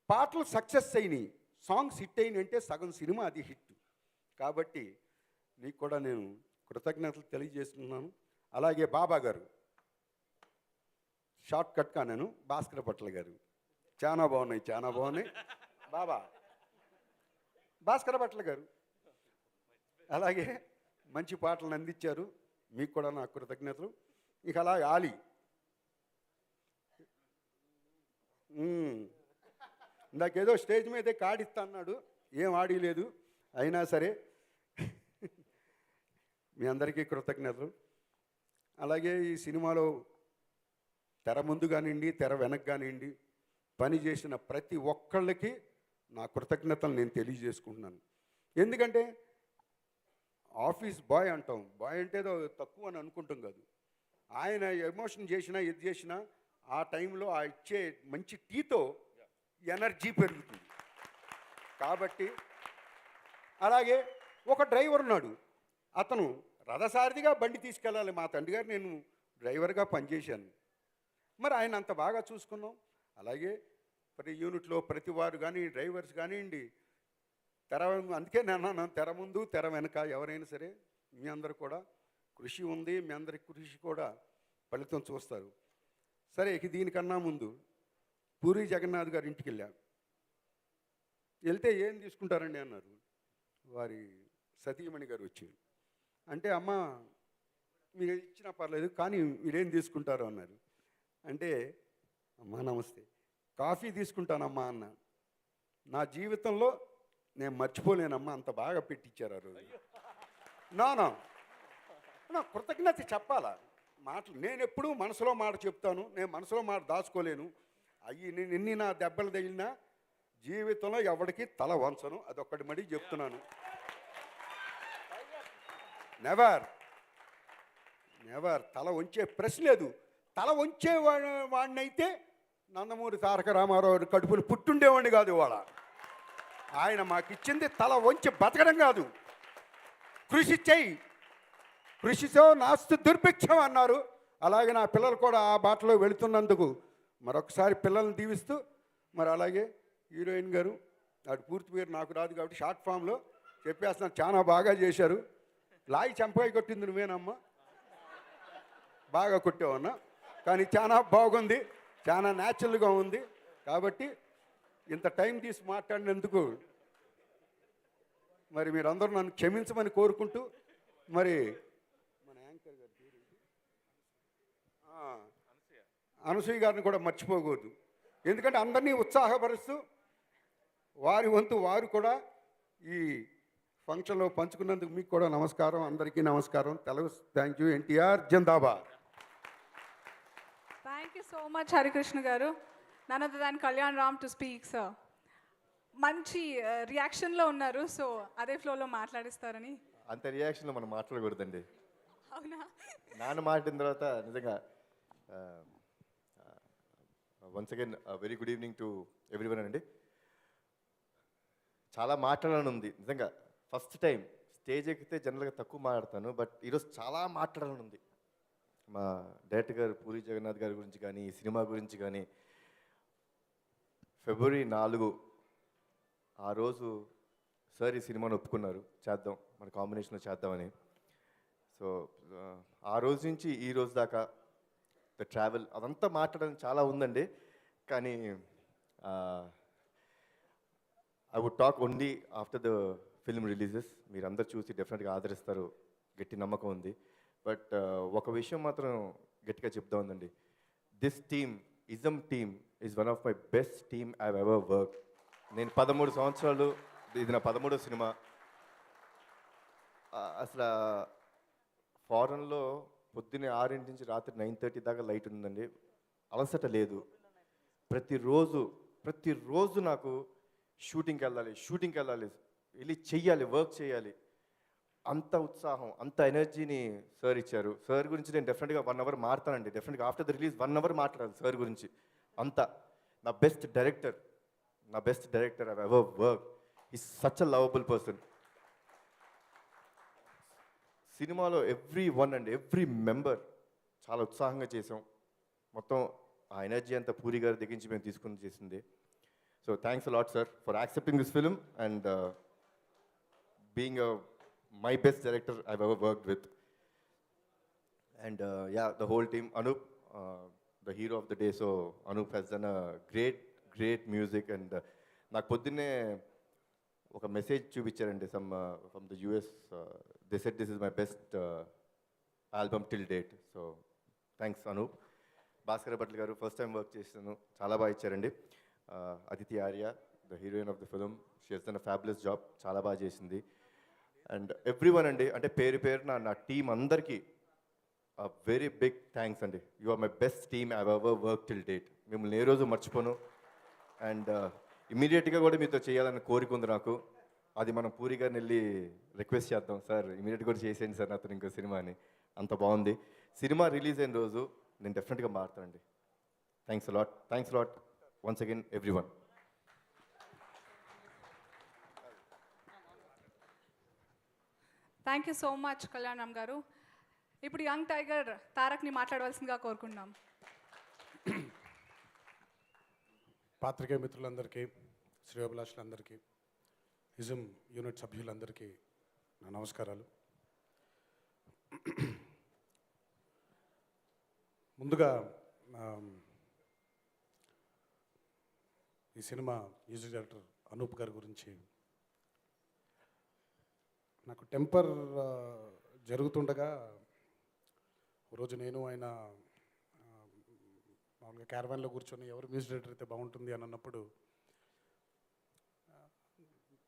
పాటలు సక్సెస్ అయినాయి, సాంగ్స్ హిట్ అయినాయి అంటే సగం సినిమా అది హిట్. కాబట్టి నీకు కూడా నేను కృతజ్ఞతలు తెలియజేస్తున్నాను. అలాగే బాబా గారు, షార్ట్ కట్గా నేను భాస్కర్ భట్ల గారు చాలా బాగున్నాయి. బాబా భాస్కర్ భట్ల గారు అలాగే మంచి పాటలను అందించారు, మీకు కూడా నా కృతజ్ఞతలు. ఇక అలాగే ఆలి, ఇందాకేదో స్టేజ్ మీదే కాడిస్తా అన్నాడు, ఏం ఆడలేదు, అయినా సరే మీ అందరికీ కృతజ్ఞతలు. అలాగే ఈ సినిమాలో తెర ముందు కానివ్వండి, తెర వెనక కానివ్వండి, పని చేసిన ప్రతి ఒక్కళ్ళకి నా కృతజ్ఞతలు నేను తెలియజేసుకుంటున్నాను. ఎందుకంటే ఆఫీస్ బాయ్ అంటాం, బాయ్ అంటే ఏదో తక్కువ అని అనుకుంటాం కాదు. ఆయన ఎమోషన్ చేసినా ఏది చేసినా ఆ టైంలో ఆ ఇచ్చే మంచి టీతో ఎనర్జీ పెరుగుతుంది. కాబట్టి అలాగే ఒక డ్రైవర్ ఉన్నాడు, అతను రథసారథిగా బండి తీసుకెళ్ళాలి. మా తండ్రి గారు నేను డ్రైవర్గా పనిచేశాను, మరి ఆయన అంత బాగా చూసుకున్నాం. అలాగే ప్రతి యూనిట్లో ప్రతి వారు కానీ డ్రైవర్స్ కానివ్వండి, అందుకే నేను తెర ముందు తెర వెనక ఎవరైనా సరే మీ అందరు కూడా కృషి ఉంది, మీ అందరి కృషి కూడా ఫలితం చూస్తారు. సరే, ఇక దీనికన్నా ముందు పూరి జగన్నాథ్ గారి ఇంటికి వెళ్తే ఏం తీసుకుంటారండి అన్నారు. వారి సతీమణి గారు వచ్చి అంటే, అమ్మ మీరు ఇచ్చినా పర్లేదు కానీ మీరేం తీసుకుంటారు అన్నారు. అంటే, అమ్మా నమస్తే, కాఫీ తీసుకుంటానమ్మా అన్న. నా జీవితంలో నేను మర్చిపోలేనమ్మా, అంత బాగా పెట్టించారు ఆ రోజు. నా కృతజ్ఞత చెప్పాలా మాటలు. నేను ఎప్పుడూ మనసులో మాట చెప్తాను, నేను మనసులో మాట దాచుకోలేను. నేను ఎన్ని నా దెబ్బలు తగిలినా జీవితంలో ఎవరికి తల వంచను, అదొక్కటి మడి చెప్తున్నాను. నెవర్ తల వంచే ప్రశ్న లేదు. తల వంచే వాడినైతే నందమూరి తారక రామారావు కడుపులు పుట్టుండేవాడిని కాదు. ఇవాళ ఆయన మాకిచ్చింది తల వంచి బతకడం కాదు, కృషి చెయ్యి, కృషితో నాస్తి దుర్భిక్షం అన్నారు. అలాగే నా పిల్లలు కూడా ఆ బాటలో వెళుతున్నందుకు మరొకసారి పిల్లల్ని దీవిస్తూ, మరి అలాగే హీరోయిన్ గారు, వాడి పూర్తి పేరు నాకు రాదు కాబట్టి షార్ట్ ఫామ్లో చెప్పేస్తున్నాను, చాలా బాగా చేశారు. లాయి చంపకాయ కొట్టింది నువ్వేనమ్మా, బాగా కొట్టావన్నా, కానీ చాలా బాగుంది, చాలా న్యాచురల్గా ఉంది. కాబట్టి ఇంత టైం తీసి మాట్లాడినందుకు మరి మీరందరూ నన్ను క్షమించమని కోరుకుంటూ, మరి మన యాంకర్ గారి పేరు అనసూయ గారిని కూడా మర్చిపోకూడదు. ఎందుకంటే అందరినీ ఉత్సాహపరుస్తూ వారి వంతు వారు కూడా ఈ ఫంక్షన్లో పంచుకున్నందుకు మీకు కూడా నమస్కారం, అందరికీ నమస్కారం. Thank you. ఎన్టీఆర్ జిందాబాద్. Thank you so much Harikrishna గారు. None other than Kalyan Ram to speak sir. మంచి రియాక్షన్లో ఉన్నారు, సో అదే ఫ్లోలో మాట్లాడిస్తారని. అంత రియాక్షన్లో మనం మాట్లాడకూడదండి. అవునా? నాన్న మాట్లాడిన తర్వాత నిజంగా once again very good evening to everyone అండి. చాలా మాట్లాడాలని ఉంది నిజంగా. ఫస్ట్ టైం స్టేజ్ ఎక్కితే జనరల్గా తక్కువ మాట్లాడతాను, బట్ ఈరోజు చాలా మాట్లాడాలని ఉంది. మా డైరెక్టర్ గారు పూరి జగన్నాథ్ గారి గురించి కానీ, ఈ సినిమా గురించి కానీ. ఫిబ్రవరి 4 ఆ రోజు సార్ ఈ సినిమాను ఒప్పుకున్నారు, చేద్దాం మన కాంబినేషన్లో చేద్దామని. సో ఆ రోజు నుంచి ఈ రోజు దాకా ద ట్రావెల్ అదంతా మాట్లాడడానికి చాలా ఉందండి. కానీ I would talk only after the film releases. మీరందరూ చూసి డెఫినెట్గా ఆదరిస్తారు, గట్టి నమ్మకం ఉంది. బట్ ఒక విషయం మాత్రం గట్టిగా చెప్తా ఉందండి. This team, ism team, is one of my best team I ever work. నేను 13 సంవత్సరాలు, ఇది నా 13వ సినిమా. అసలు ఫారెన్లో పొద్దున్నే 6 నుంచి రాత్రి 9:30 దాకా లైట్ ఉందండి, అలసట లేదు. ప్రతిరోజు నాకు షూటింగ్కి వెళ్ళాలి, వెళ్ళి చెయ్యాలి, వర్క్ చేయాలి. అంత ఉత్సాహం, అంత ఎనర్జీని సార్ ఇచ్చారు. సార్ గురించి నేను డెఫినెట్గా 1 అవర్ మారుతానండి. డెఫినెట్గా ఆఫ్టర్ ద రిలీజ్ 1 అవర్ మాట్లాడాలి సార్ గురించి. అంత నా best director I ever work. Is such a lovable person. సినిమాలో ఎవ్రీ మెంబర్ చాలా ఉత్సాహంగా చేసాం. మొత్తం ఆ ఎనర్జీ అంతా పూరి గారి దగ్గర నుంచి మేము తీసుకుని చేసింది. So thanks a lot sir for accepting this film and being my best director I ever worked with. And the whole team, Anup, the hero of the day. So Anup has done a great music. And నాకు పొద్దున్నే ఒక message చూపించారండి from the US. They said this is my best album till date. So thanks Anup. Bhaskarabhatla గారు first time work చేసాను, చాలా బాగా ఇచ్చారండి. Aditi Arya, the heroine of the film, she has done a fabulous job, చాలా బాగా చేసింది. And everyone అండి, అంటే పేరు నా టీం అందరికీ వెరీ బిగ్ థ్యాంక్స్ అండి. You are my best team I ever work till date. మిమ్మల్ని ఏ రోజు మర్చిపోను. అండ్ ఇమీడియట్గా కూడా మీతో చేయాలని కోరిక ఉంది నాకు. అది మనం పూరి గారిని వెళ్ళి రిక్వెస్ట్ చేద్దాం, సార్ ఇమీడియట్గా కూడా చేసేయండి సార్ నాతో ఇంకో సినిమా అని. అంత బాగుంది. సినిమా రిలీజ్ అయిన రోజు నేను డెఫినెట్గా మారుతానండి. Thanks lot once again everyone. Thank you so much Kalyan Ram గారు. ఇప్పుడు యంగ్ టైగర్ తారక్ని మాట్లాడవలసిందిగా కోరుకుంటున్నాం. పాత్రికేయ మిత్రులందరికీ, శ్రేయోభిలాషులందరికీ, ఇజమ్ యూనిట్ సభ్యులందరికీ నా నమస్కారాలు. ముందుగా ఈ సినిమా మ్యూజిక్ డైరెక్టర్ అనూప్ గారి గురించి, నాకు టెంపర్ జరుగుతుండగా రోజు నేను ఆయన మామూలుగా క్యారవాన్లో కూర్చొని ఎవరు మ్యూజిక్ డైరెక్టర్ అయితే బాగుంటుంది అని అన్నప్పుడు,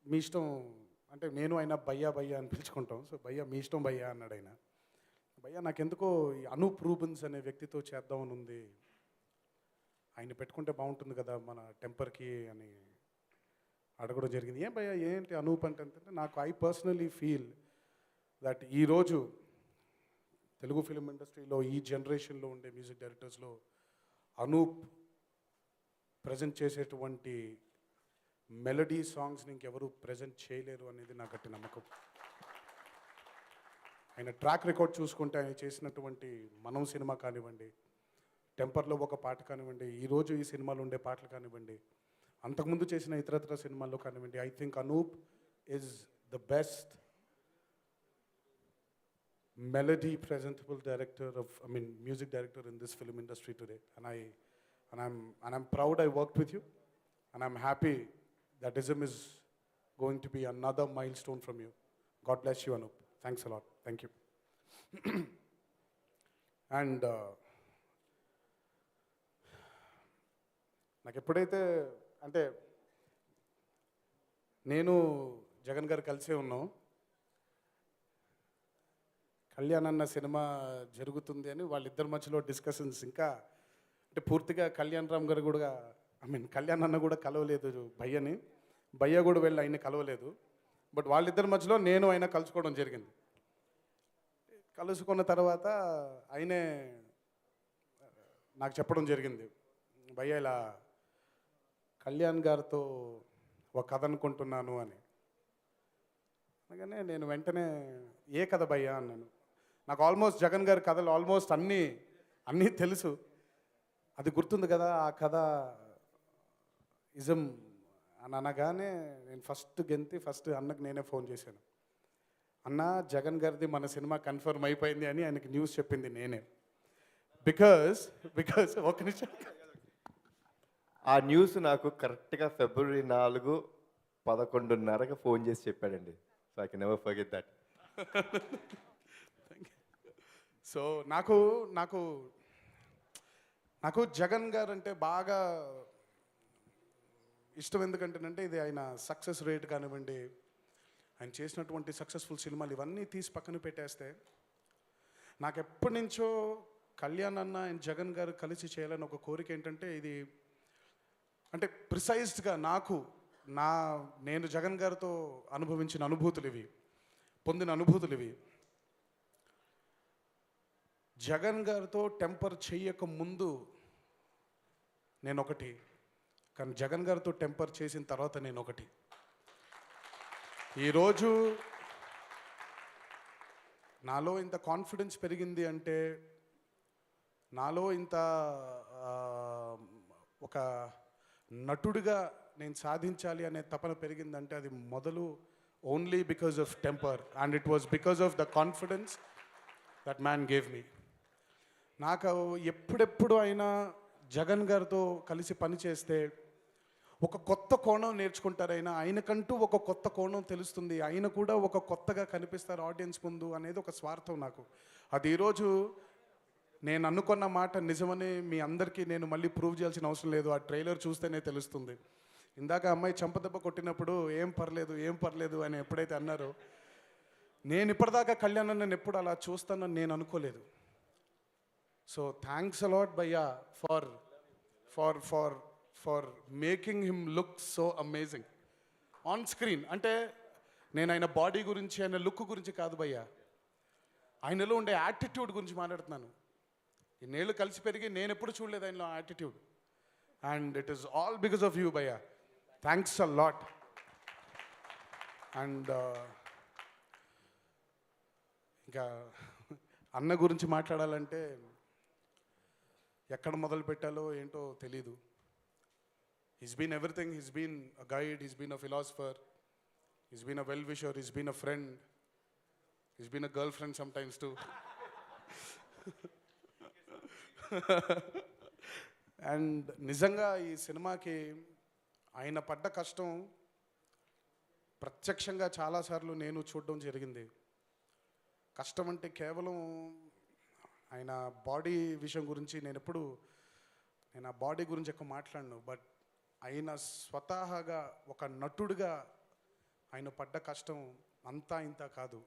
మీ ఇష్టం అంటే నేను ఆయన భయ్యా అని పిలుచుకుంటాం. సో భయ్యా మీ ఇష్టం భయ్యా అన్నాడు ఆయన. భయ్యా నాకెందుకో ఈ అనూప్ రూబెన్స్ అనే వ్యక్తితో చేద్దామని ఉంది, ఆయన పెట్టుకుంటే బాగుంటుంది కదా మన టెంపర్కి అని అడగడం జరిగింది. ఏం భయ్యా ఏంటి అనూప్ అంటే నాకు ఐ పర్సనలీ ఫీల్ దట్ ఈరోజు తెలుగు ఫిలిం ఇండస్ట్రీలో ఈ జనరేషన్లో ఉండే మ్యూజిక్ డైరెక్టర్స్లో అనూప్ ప్రజెంట్ చేసేటువంటి మెలడీ సాంగ్స్ని ఇంకెవరు ప్రజెంట్ చేయలేరు అనేది నా గట్టి నమ్మకం. ఆయన ట్రాక్ రికార్డ్ చూసుకుంటే ఆయన చేసినటువంటి మనం సినిమా కానివ్వండి, టెంపర్లో ఒక పాట కానివ్వండి, ఈరోజు ఈ సినిమాలో ఉండే పాటలు కానివ్వండి, అంతకుముందు చేసిన ఇతరత్ర సినిమాల్లో కానివ్వండి, I think Anup is the best melody presentable director music director in this film industry today, and I'm proud I worked with you, and I'm happy that ISM is going to be another milestone from you. God bless you Anup. Thanks a lot. Thank you. And నాకు ఎప్పుడైతే అంటే నేను జగన్ గారు కలిసే ఉన్నాం, కళ్యాణ్ అన్న cinema జరుగుతుంది అని వాళ్ళిద్దరి మధ్యలో డిస్కషన్స్, ఇంకా అంటే పూర్తిగా కళ్యాణ్ రామ్ గారు కూడా కళ్యాణ్ అన్న కూడా కలవలేదు భయ్యని, భయ్య కూడా వెళ్ళి ఆయన కలవలేదు. బట్ వాళ్ళిద్దరి మధ్యలో నేను ఆయన కలుసుకోవడం జరిగింది. కలుసుకున్న తర్వాత ఆయనే నాకు చెప్పడం జరిగింది, భయ్య ఇలా కళ్యాణ్ గారితో ఒక కథ అనుకుంటున్నాను అని. అనగానే నేను వెంటనే ఏ కథ భయ్యా అన్నాను. నాకు ఆల్మోస్ట్ జగన్ గారి కథలు ఆల్మోస్ట్ అన్నీ తెలుసు. అది గుర్తుంది కదా ఆ కథ ఇజం అని అనగానే నేను ఫస్ట్ అన్నకు నేనే ఫోన్ చేశాను. అన్న జగన్ గారిది మన సినిమా కన్ఫర్మ్ అయిపోయింది అని ఆయనకి న్యూస్ చెప్పింది నేనే. బికాస్ ఒక నిమిషం. ఆ న్యూస్ నాకు కరెక్ట్గా ఫిబ్రవరి 4 11:30కి ఫోన్ చేసి చెప్పాడండి. So I can never forget that. So నాకు నాకు నాకు జగన్ గారు అంటే బాగా ఇష్టం. ఎందుకంటేనంటే ఇది ఆయన సక్సెస్ రేట్ కానివ్వండి, ఆయన చేసినటువంటి సక్సెస్ఫుల్ సినిమాలు ఇవన్నీ తీసి పక్కన పెట్టేస్తే, నాకు ఎప్పటి నుంచో కళ్యాణ్ అన్న అండ్ జగన్ గారు కలిసి చేయాలని ఒక కోరిక. ఏంటంటే ఇది అంటే ప్రిసైజ్డ్గా నేను జగన్ గారితో అనుభవించిన అనుభూతులు ఇవి, పొందిన అనుభూతులు ఇవి. జగన్ గారితో టెంపర్ చెయ్యక ముందు నేను ఒకటి, కానీ జగన్ గారితో టెంపర్ చేసిన తర్వాత నేను ఒకటి. ఈరోజు నాలో ఇంత కాన్ఫిడెన్స్ పెరిగింది అంటే, నాలో ఇంత ఒక నటుడిగా నేను సాధించాలి అనే తపన పెరిగిందంటే అది మొదలు only because of temper, and it was because of the confidence that man gave me. నాకు ఎప్పుడెప్పుడు అయినా జగన్ గారితో కలిసి పనిచేస్తే ఒక కొత్త కోణం నేర్చుకుంటారైనా, ఆయనకంటూ ఒక కొత్త కోణం తెలుస్తుంది, ఆయన కూడా ఒక కొత్తగా కనిపిస్తారు ఆడియన్స్ ముందు అనేది ఒక స్వార్థం నాకు. అది ఈరోజు నేను అనుకున్న మాట నిజమని మీ అందరికీ నేను మళ్ళీ ప్రూవ్ చేయాల్సిన అవసరం లేదు, ఆ ట్రైలర్ చూస్తేనే తెలుస్తుంది. ఇందాక అమ్మాయి చంపదెబ్బ కొట్టినప్పుడు ఏం పర్లేదు అని ఎప్పుడైతే అన్నారో, నేను ఇప్పటిదాకా కళ్యాణ్ నన్ను ఎప్పుడు అలా చూస్తానని నేను అనుకోలేదు. సో థ్యాంక్స్ అలాట్ భయ్యా for making him look so amazing on screen. అంటే నేను ఆయన బాడీ గురించి, ఆయన లుక్ గురించి కాదు భయ్యా, ఆయనలో ఉండే యాటిట్యూడ్ గురించి మాట్లాడుతున్నాను. ఇన్నేళ్ళు కలిసి పెరిగి నేను ఎప్పుడు చూడలేదు ఆయనలో attitude, and it is all because of you భయ్యా. Thanks a lot. అండ్ ఇంకా అన్న గురించి మాట్లాడాలంటే ఎక్కడ మొదలు పెట్టాలో ఏంటో తెలీదు. He's been everything. He's been a guide, he's been a philosopher, he's been a well-wisher, he's been a friend, he's been a girlfriend sometimes too. And నిజంగా ఈ సినిమాకి ఆయన పడ్డ కష్టం ప్రత్యక్షంగా చాలాసార్లు నేను చూడడం జరిగింది. కష్టం అంటే కేవలం ఆయన బాడీ విషయం గురించి నేను ఆ బాడీ గురించి ఎక్కువ మాట్లాడను, బట్ ఆయన స్వతహాగా ఒక నటుడిగా ఆయన పడ్డ కష్టం అంతా ఇంత కాదు.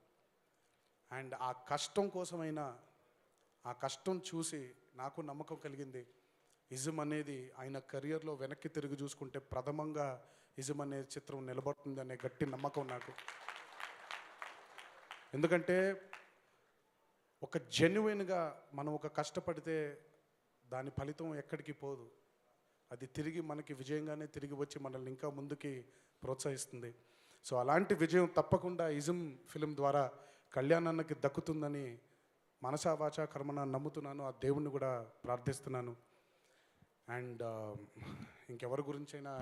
అండ్ ఆ కష్టం కోసమైనా, ఆ కష్టం చూసి నాకు నమ్మకం కలిగింది. ఇజం అనేది ఆయన కెరియర్లో వెనక్కి తిరిగి చూసుకుంటే ప్రథమంగా ఇజం అనే చిత్రం నిలబడుతుంది అనే గట్టి నమ్మకం నాకు. ఎందుకంటే ఒక జెన్యున్గా మనం ఒక కష్టపడితే దాని ఫలితం ఎక్కడికి పోదు, అది తిరిగి మనకి విజయంగానే తిరిగి వచ్చి మనల్ని ఇంకా ముందుకి ప్రోత్సహిస్తుంది. సో అలాంటి విజయం తప్పకుండా ఇజం ఫిలిం ద్వారా కళ్యాణ్ అన్నకి దక్కుతుందని మనసా వాచా కర్మన నమ్ముతున్నాను, ఆ దేవుణ్ణి కూడా ప్రార్థిస్తున్నాను. అండ్ ఇంకెవరి గురించైనా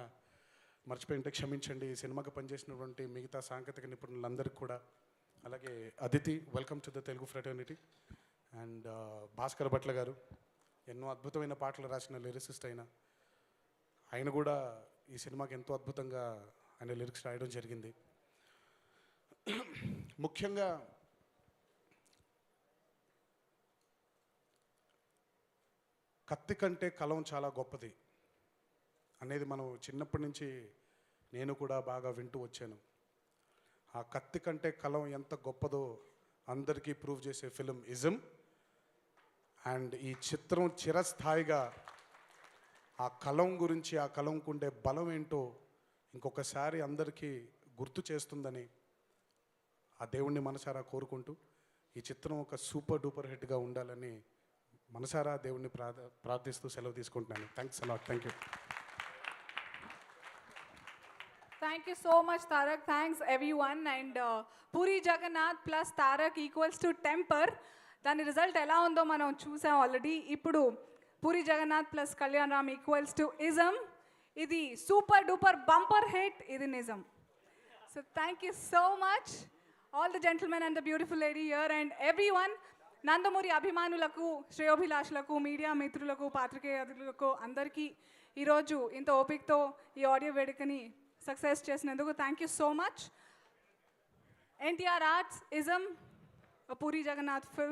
మర్చిపోయింటే క్షమించండి. ఈ సినిమాకి పనిచేసినటువంటి మిగతా సాంకేతిక నిపుణులందరికీ కూడా, అలాగే Aditi, welcome to the Telugu fraternity. And Bhaskar Bhatla గారు ఎన్నో అద్భుతమైన పాటలు రాసిన లిరిసిస్ట్ ఆయన కూడా ఈ సినిమాకి ఎంతో అద్భుతంగా ఆయన లిరిక్స్ రాయడం జరిగింది. ముఖ్యంగా కత్తి కంటే కలం చాలా గొప్పది అనేది మనం చిన్నప్పటి నుంచి నేను కూడా బాగా వింటూ వచ్చాను. ఆ కత్తి కంటే కలం ఎంత గొప్పదో అందరికీ ప్రూవ్ చేసే ఫిలిం ఇజం. అండ్ ఈ చిత్రం చిరస్థాయిగా ఆ కలం గురించి, ఆ కలంకు ఉండే బలం ఏంటో ఇంకొకసారి అందరికీ గుర్తు చేస్తుందని ఆ దేవుణ్ణి మనసారా కోరుకుంటూ, ఈ చిత్రం ఒక సూపర్ డూపర్ హిట్గా ఉండాలని మనసారా దేవుణ్ణి ప్రార్థిస్తూ సెలవు తీసుకుంటున్నాను. Thanks a lot. Thank you. Thank you so much, Tarak. Thanks, everyone. And Puri Jagannath plus Tarak equals to temper. దాని రిజల్ట్ ఎలా ఉందో మనం చూసాం ఆల్రెడీ. ఇప్పుడు Puri Jagannadh plus Kalyan Ram equals to ism. ఇది సూపర్ డూపర్ బంపర్ హిట్, ఇది నిజం. So thank you so much all the gentlemen and the beautiful lady here and everyone. Nandamuri అభిమానులకు, శ్రేయోభిలాషులకు, మీడియా మిత్రులకు, పాత్రికేయులకు అందరికీ ఈరోజు ఇంత ఓపికతో ఈ ఆడియో వేడుకని సక్సెస్ చేసినందుకు thank you so much. NTR arts ism Puri Jagannadh film